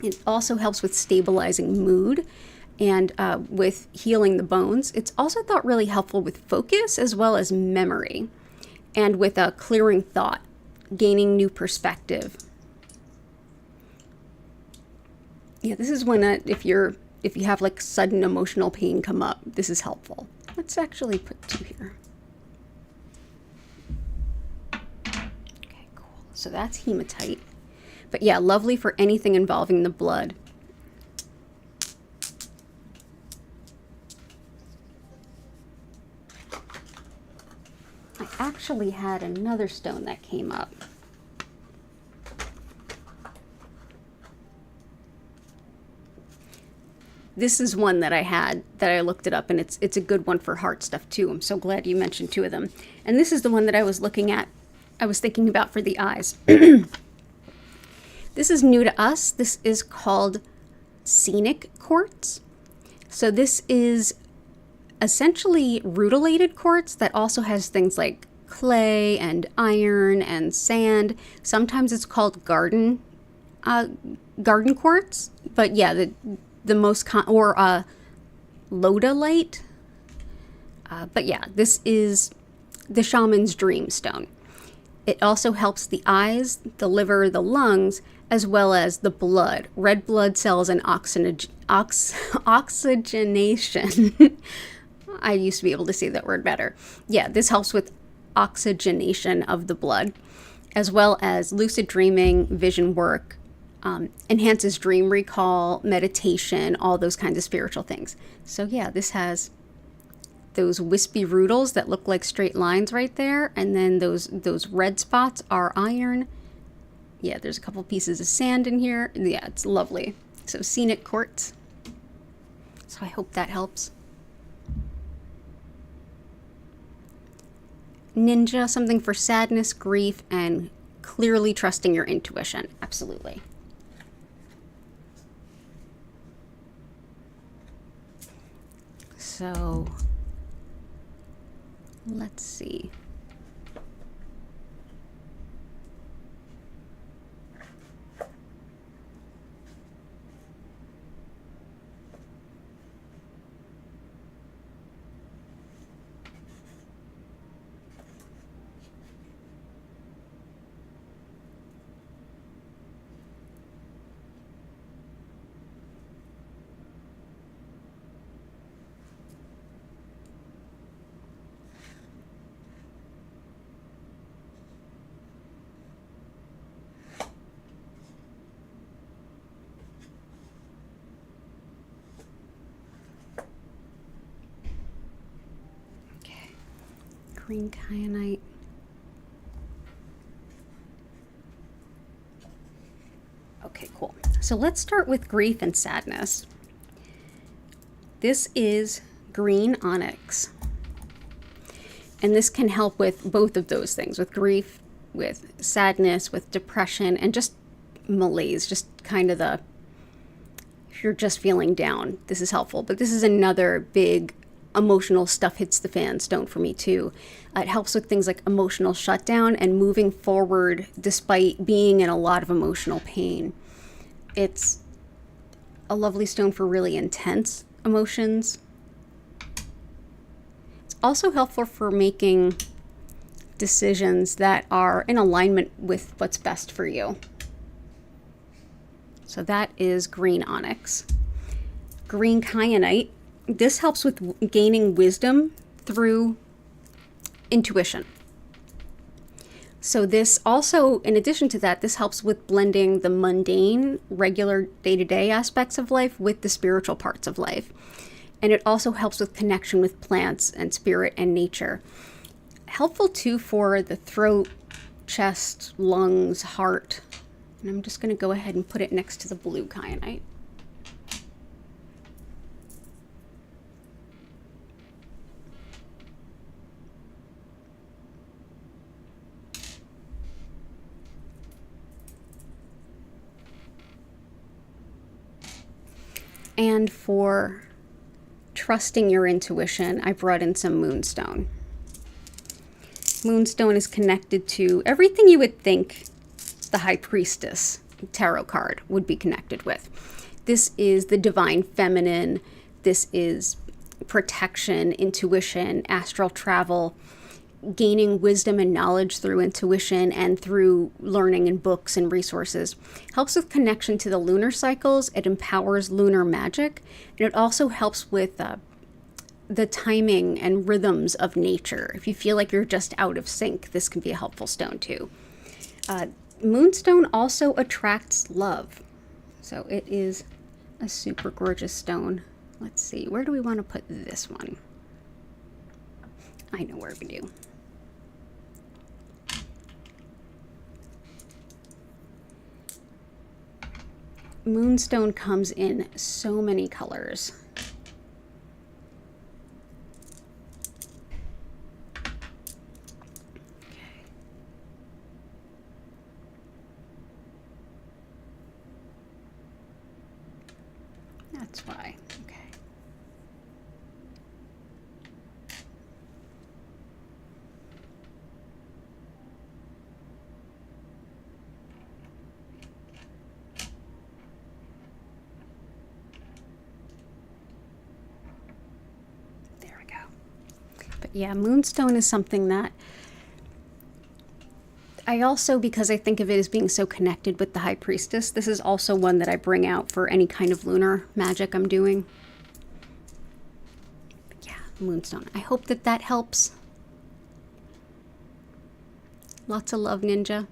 It also helps with stabilizing mood and with healing the bones. It's also thought really helpful with focus as well as memory, and with a clearing thought, gaining new perspective. Yeah, this is when if you have like sudden emotional pain come up, this is helpful. Let's actually put 2 here. Okay, cool. So that's hematite. But yeah, lovely for anything involving the blood. I actually had another stone that came up. This is one that I had, that I looked it up, and it's a good one for heart stuff too. I'm so glad you mentioned 2 of them. And this is the one that I was looking at, I was thinking about for the eyes. This is new to us. This is called scenic quartz. So this is essentially rutilated quartz that also has things like clay and iron and sand. Sometimes it's called garden quartz, but yeah, the most lodolite. But yeah, this is the shaman's dream stone. It also helps the eyes, the liver, the lungs, as well as the blood, red blood cells, and oxygenation. I used to be able to say that word better. Yeah, this helps with oxygenation of the blood. as well as lucid dreaming, vision work, enhances dream recall, meditation, all those kinds of spiritual things. So yeah, this has those wispy roodles that look like straight lines right there, and then those red spots are iron. Yeah, there's a couple pieces of sand in here. Yeah, it's lovely. So scenic quartz. So I hope that helps. Ninja, something for sadness, grief, and clearly trusting your intuition. Absolutely. So let's see. Green kyanite. Okay, cool. So let's start with grief and sadness. This is green onyx. And this can help with both of those things, with grief, with sadness, with depression, and just malaise, just kind of if you're just feeling down, this is helpful. But this is another big emotional stuff hits the fan stone for me too. It helps with things like emotional shutdown and moving forward despite being in a lot of emotional pain. It's a lovely stone for really intense emotions. It's also helpful for making decisions that are in alignment with what's best for you. So that is green onyx. Green kyanite. This helps with gaining wisdom through intuition. So this also, in addition to that, this helps with blending the mundane, regular day-to-day aspects of life with the spiritual parts of life. And it also helps with connection with plants and spirit and nature. Helpful too for the throat, chest, lungs, heart. And I'm just going to go ahead and put it next to the blue kyanite. And for trusting your intuition, I brought in some moonstone. Moonstone is connected to everything you would think the High Priestess tarot card would be connected with. This is the divine feminine. This is protection, intuition, astral travel, gaining wisdom and knowledge through intuition and through learning in books and resources. Helps with connection to the lunar cycles. It empowers lunar magic. And it also helps with the timing and rhythms of nature. If you feel like you're just out of sync, this can be a helpful stone too. Moonstone also attracts love. So it is a super gorgeous stone. Let's see, where do we want to put this one? I know where we do. Moonstone comes in so many colors. That's why. Okay. There we go. But yeah, moonstone is something that I also, because I think of it as being so connected with the High Priestess, this is also one that I bring out for any kind of lunar magic I'm doing. But yeah, moonstone. I hope that that helps. Lots of love, Ninja.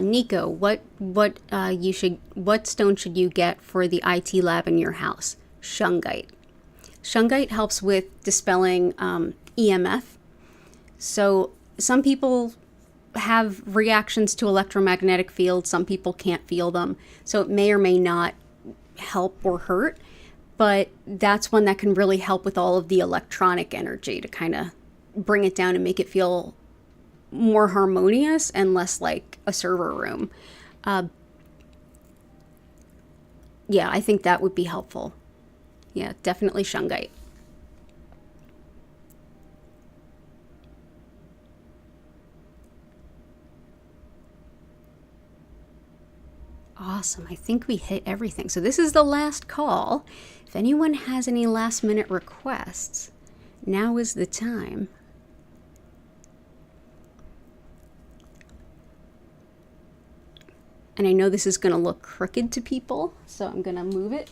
Nico, what stone should you get for the IT lab in your house? Shungite. Shungite helps with dispelling EMF. So some people have reactions to electromagnetic fields. Some people can't feel them. So it may or may not help or hurt. But that's one that can really help with all of the electronic energy to kind of bring it down and make it feel more harmonious and less like a server room. Yeah, I think that would be helpful. Yeah, definitely shungite. Awesome. I think we hit everything. So this is the last call. If anyone has any last minute requests, now is the time. And I know this is going to look crooked to people, so I'm going to move it.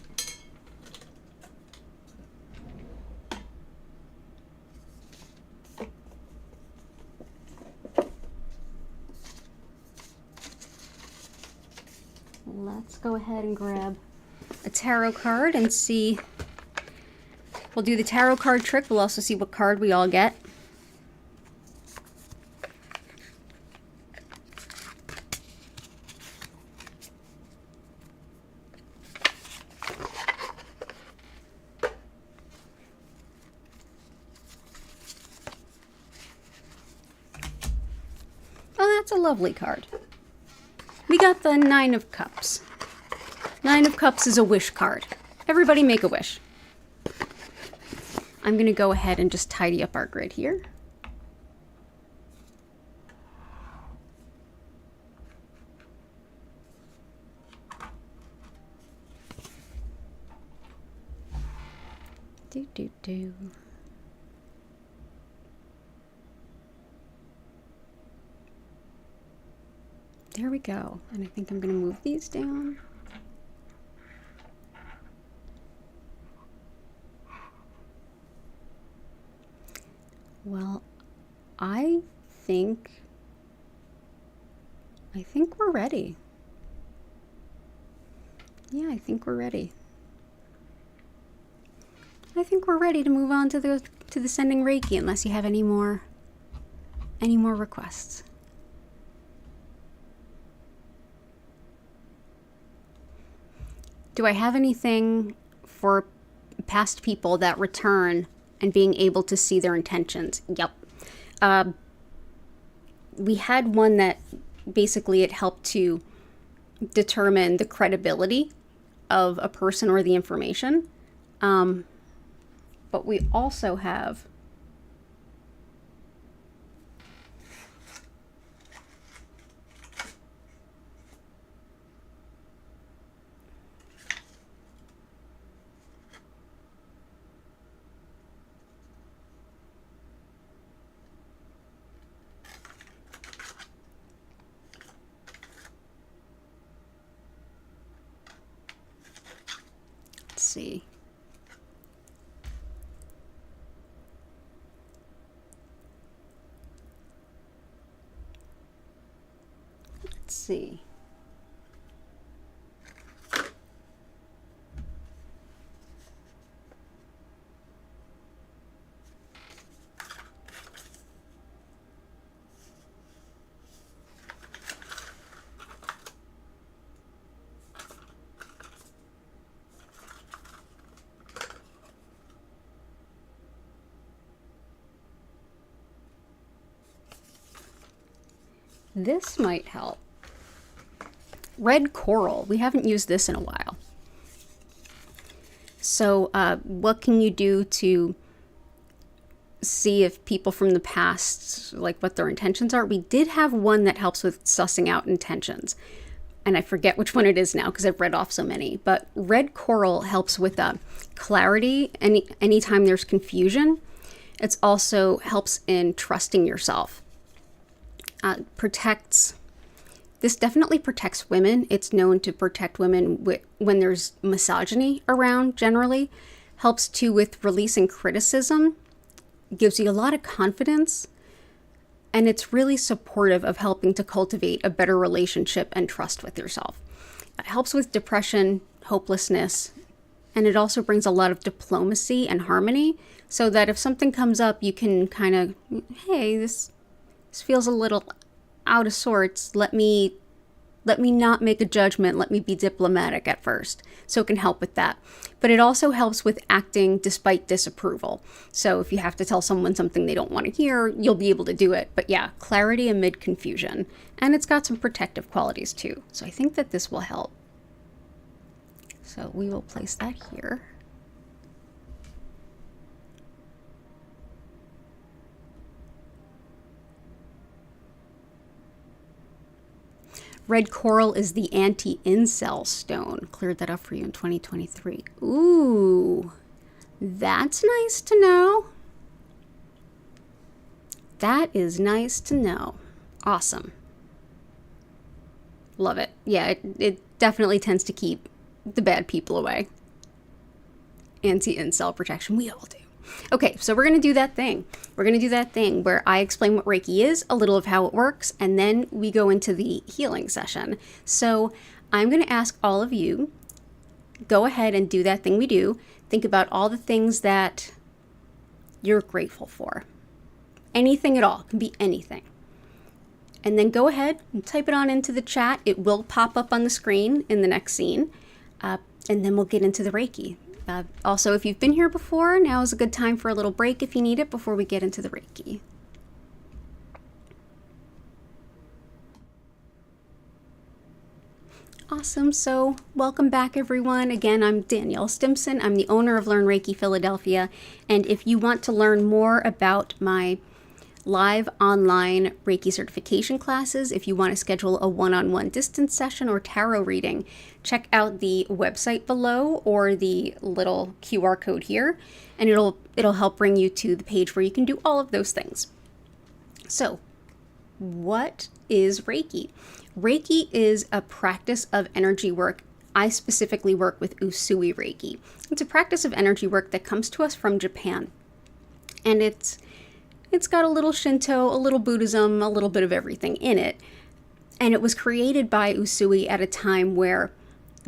Let's go ahead and grab a tarot card and see. We'll do the tarot card trick. We'll also see what card we all get. Oh, that's a lovely card. We got the Nine of Cups. Nine of Cups is a wish card. Everybody make a wish. I'm going to go ahead and just tidy up our grid here. Do. There we go. And I think I'm going to move these down. Well, I think we're ready. Yeah, I think we're ready. I think we're ready to move on to the sending Reiki, unless you have any more requests. Do I have anything for past people that return and being able to see their intentions? Yep. We had one that basically it helped to determine the credibility of a person or the information. But we also have see. Let's see. This might help. Red coral. We haven't used this in a while. So what can you do to see if people from the past, like what their intentions are? We did have one that helps with sussing out intentions. And I forget which one it is now because I've read off so many. But red coral helps with clarity anytime there's confusion. It also helps in trusting yourself. This definitely protects women. It's known to protect women when there's misogyny around generally. Helps too with releasing criticism. Gives you a lot of confidence. And it's really supportive of helping to cultivate a better relationship and trust with yourself. It helps with depression, hopelessness, and it also brings a lot of diplomacy and harmony, so that if something comes up, you can kind of, hey, this feels a little out of sorts. Let me not make a judgment. Let me be diplomatic at first. So it can help with that. But it also helps with acting despite disapproval. So if you have to tell someone something they don't want to hear, you'll be able to do it. But yeah, clarity amid confusion. And it's got some protective qualities too. So I think that this will help. So we will place that here. Red coral is the anti-incel stone. Cleared that up for you in 2023. Ooh, that's nice to know. That is nice to know. Awesome. Love it. Yeah, it definitely tends to keep the bad people away. Anti-incel protection. We all do. Okay, so we're going to do that thing. We're going to do that thing where I explain what Reiki is, a little of how it works, and then we go into the healing session. So I'm going to ask all of you, go ahead and do that thing we do. Think about all the things that you're grateful for. Anything at all. It can be anything. And then go ahead and type it on into the chat. It will pop up on the screen in the next scene. And then we'll get into the Reiki. Also, if you've been here before, now is a good time for a little break if you need it before we get into the Reiki. Awesome. So welcome back, everyone. Again, I'm Danielle Stimpson. I'm the owner of Learn Reiki Philadelphia. And if you want to learn more about my live online Reiki certification classes, if you want to schedule a one-on-one distance session or tarot reading, check out the website below or the little QR code here, and it'll help bring you to the page where you can do all of those things. So, what is Reiki? Reiki is a practice of energy work. I specifically work with Usui Reiki. It's a practice of energy work that comes to us from Japan. And it's got a little Shinto, a little Buddhism, a little bit of everything in it. And it was created by Usui at a time where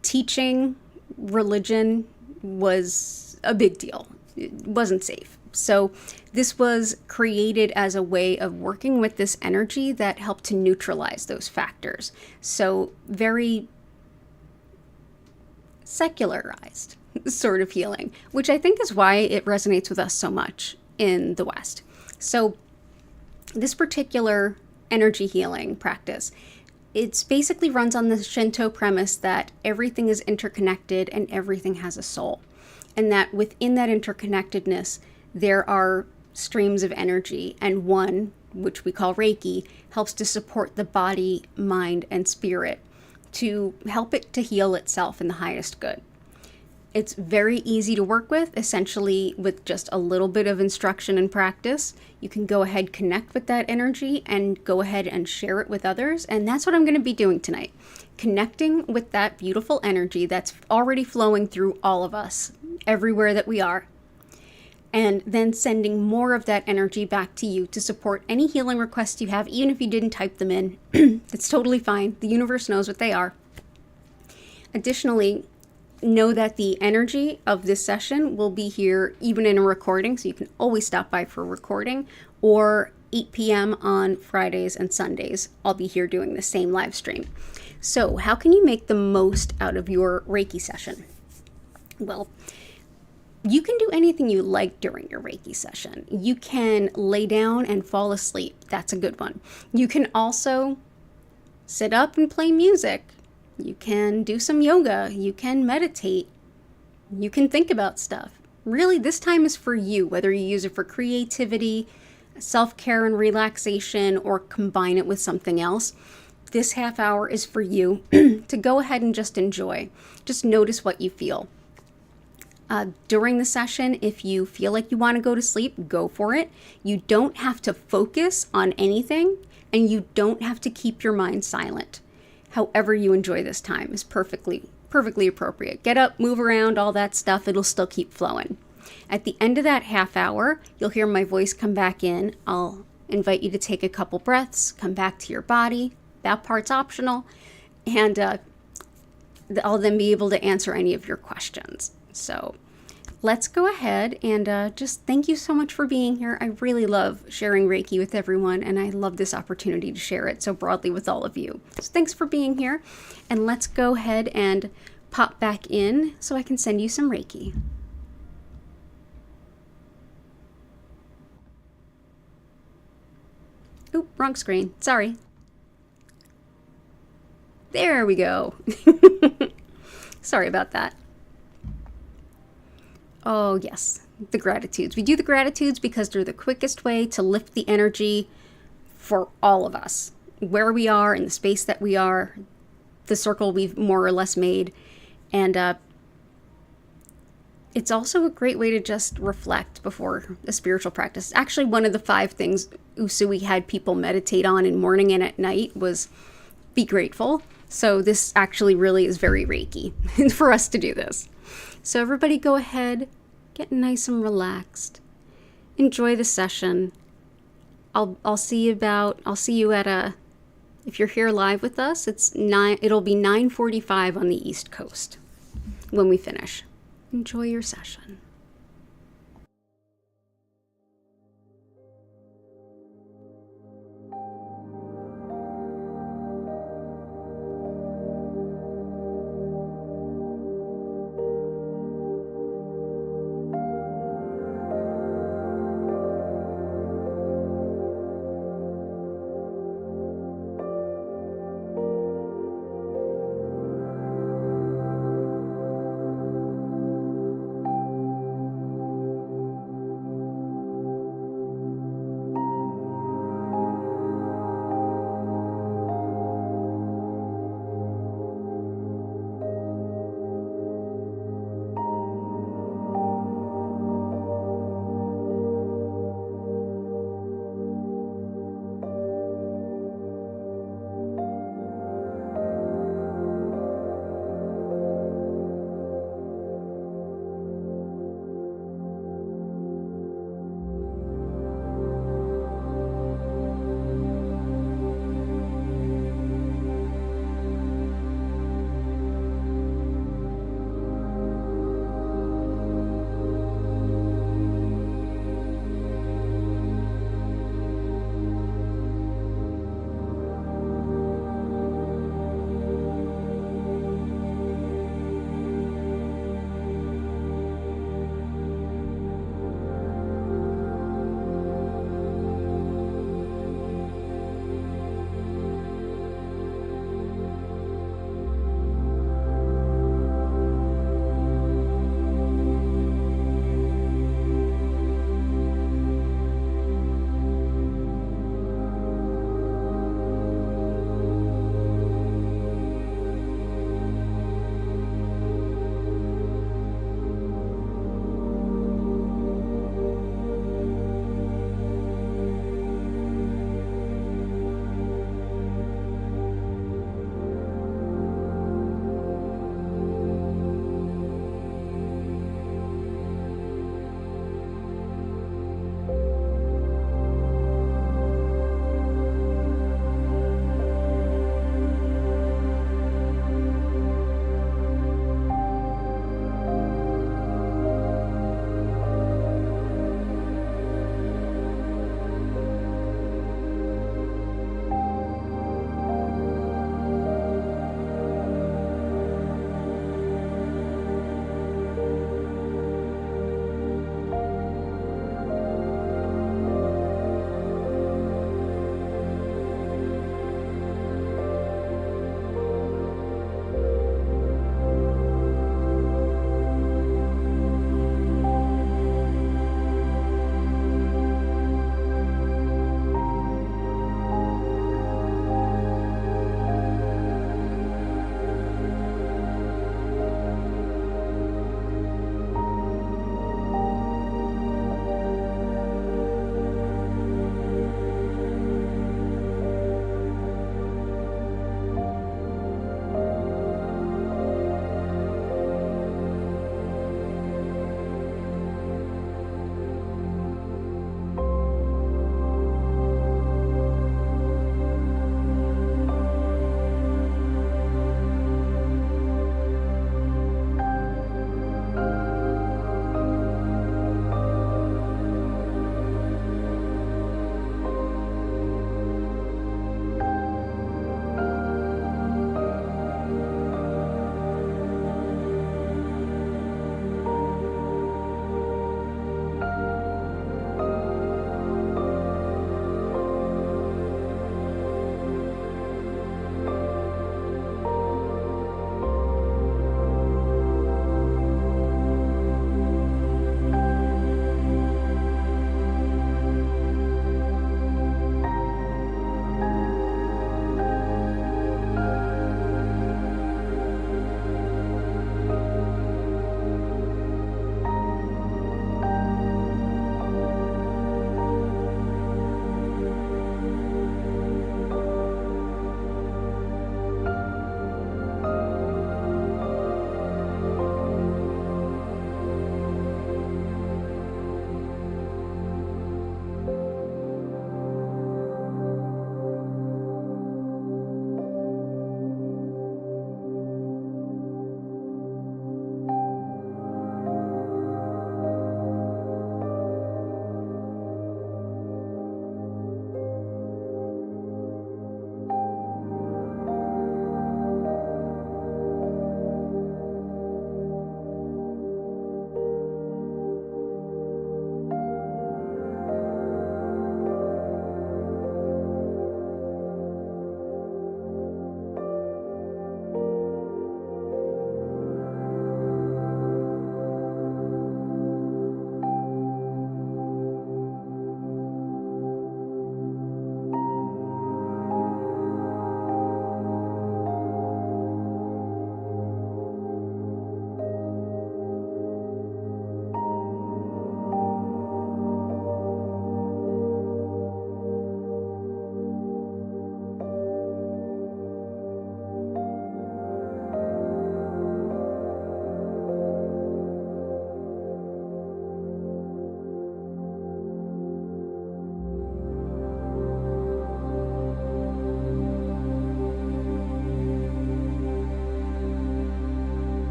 teaching religion was a big deal. It wasn't safe. So this was created as a way of working with this energy that helped to neutralize those factors. So very secularized sort of healing, which I think is why it resonates with us so much in the West. So this particular energy healing practice, it's basically runs on the Shinto premise that everything is interconnected and everything has a soul. And that within that interconnectedness, there are streams of energy, and one, which we call Reiki, helps to support the body, mind, and spirit to help it to heal itself in the highest good. It's very easy to work with, essentially with just a little bit of instruction and practice. You can go ahead, connect with that energy, and go ahead and share it with others. And that's what I'm going to be doing tonight. Connecting with that beautiful energy that's already flowing through all of us, everywhere that we are. And then sending more of that energy back to you to support any healing requests you have, even if you didn't type them in. It's totally fine. The universe knows what they are. Additionally, know that the energy of this session will be here even in a recording, so you can always stop by for a recording, or 8 p.m. on Fridays and Sundays. I'll be here doing the same live stream. So how can you make the most out of your Reiki session? Well, you can do anything you like during your Reiki session. You can lay down and fall asleep. That's a good one. You can also sit up and play music. You can do some yoga. You can meditate. You can think about stuff. Really, this time is for you, whether you use it for creativity, self-care and relaxation, or combine it with something else. This half hour is for you to go ahead and just enjoy. Just notice what you feel. During the session, if you feel like you want to go to sleep, go for it. You don't have to focus on anything, and you don't have to keep your mind silent. However you enjoy this time is perfectly appropriate. Get up, move around, all that stuff. It'll still keep flowing. At the end of that half hour, you'll hear my voice come back in. I'll invite you to take a couple breaths, come back to your body. That part's optional. And I'll then be able to answer any of your questions. So let's go ahead and just thank you so much for being here. I really love sharing Reiki with everyone, and I love this opportunity to share it so broadly with all of you. So thanks for being here, and let's go ahead and pop back in so I can send you some Reiki. Oop, wrong screen. Sorry. There we go. Sorry about that. Oh, yes, the gratitudes. We do the gratitudes because they're the quickest way to lift the energy for all of us, where we are in the space that we are, the circle we've more or less made. And it's also a great way to just reflect before a spiritual practice. Actually, one of the 5 things Usui had people meditate on in morning and at night was be grateful. So this actually really is very Reiki for us to do this. So everybody go ahead, get nice and relaxed. Enjoy the session. I'll see you at if you're here live with us, it'll be 9:45 on the East Coast when we finish. Enjoy your session.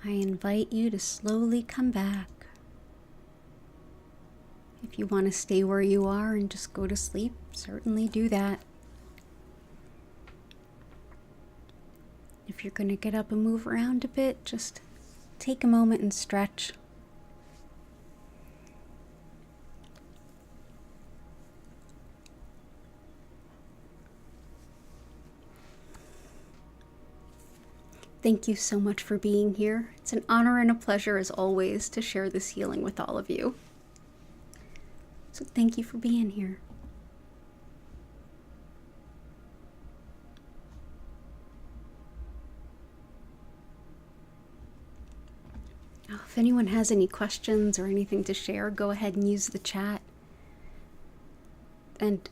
I invite you to slowly come back. If you want to stay where you are and just go to sleep, certainly do that. If you're going to get up and move around a bit, just take a moment and stretch. Thank you so much for being here. It's an honor and a pleasure, as always, to share this healing with all of you. So thank you for being here. Now, if anyone has any questions or anything to share, go ahead and use the chat. And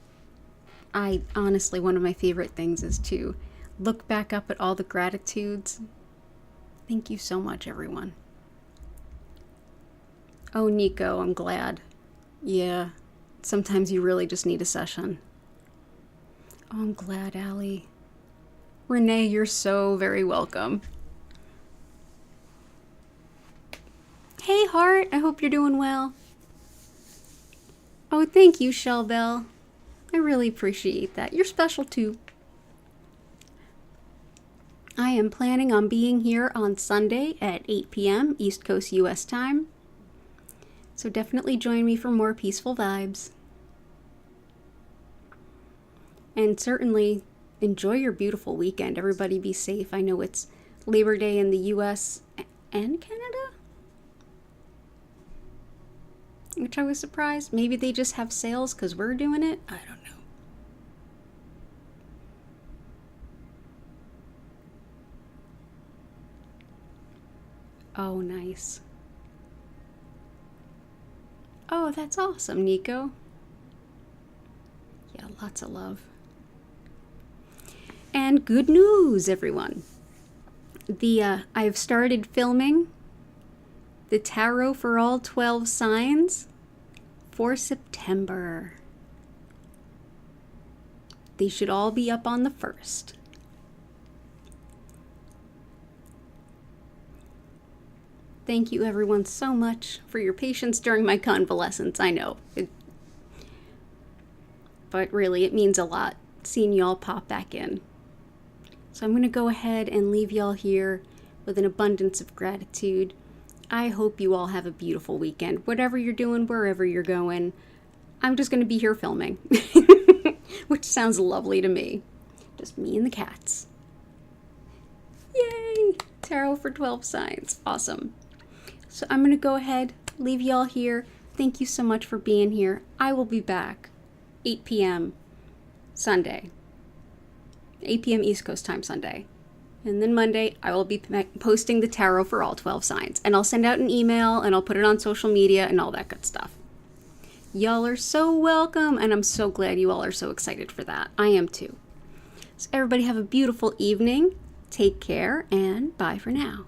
honestly, one of my favorite things is to look back up at all the gratitudes. Thank you so much, everyone. Oh, Nico, I'm glad. Yeah, sometimes you really just need a session. Oh, I'm glad, Allie. Renee, you're so very welcome. Hey, Heart, I hope you're doing well. Oh, thank you, Shell Bell. I really appreciate that. You're special, too. I am planning on being here on Sunday at 8 p.m. East Coast US time. So definitely join me for more peaceful vibes. And certainly enjoy your beautiful weekend. Everybody be safe. I know it's Labor Day in the US and Canada, which I was surprised. Maybe they just have sales because we're doing it. I don't know. Oh, nice. Oh, that's awesome, Nico. Yeah, lots of love. And good news, everyone. I've started filming the tarot for all 12 signs for September. They should all be up on the 1st. Thank you, everyone, so much for your patience during my convalescence. I know. But really, it means a lot seeing y'all pop back in. So I'm going to go ahead and leave y'all here with an abundance of gratitude. I hope you all have a beautiful weekend. Whatever you're doing, wherever you're going, I'm just going to be here filming. Which sounds lovely to me. Just me and the cats. Yay! Tarot for 12 signs. Awesome. So I'm going to go ahead, leave y'all here. Thank you so much for being here. I will be back 8 p.m. Sunday. 8 p.m. East Coast time Sunday. And then Monday, I will be posting the tarot for all 12 signs. And I'll send out an email, and I'll put it on social media and all that good stuff. Y'all are so welcome, and I'm so glad you all are so excited for that. I am too. So everybody have a beautiful evening. Take care, and bye for now.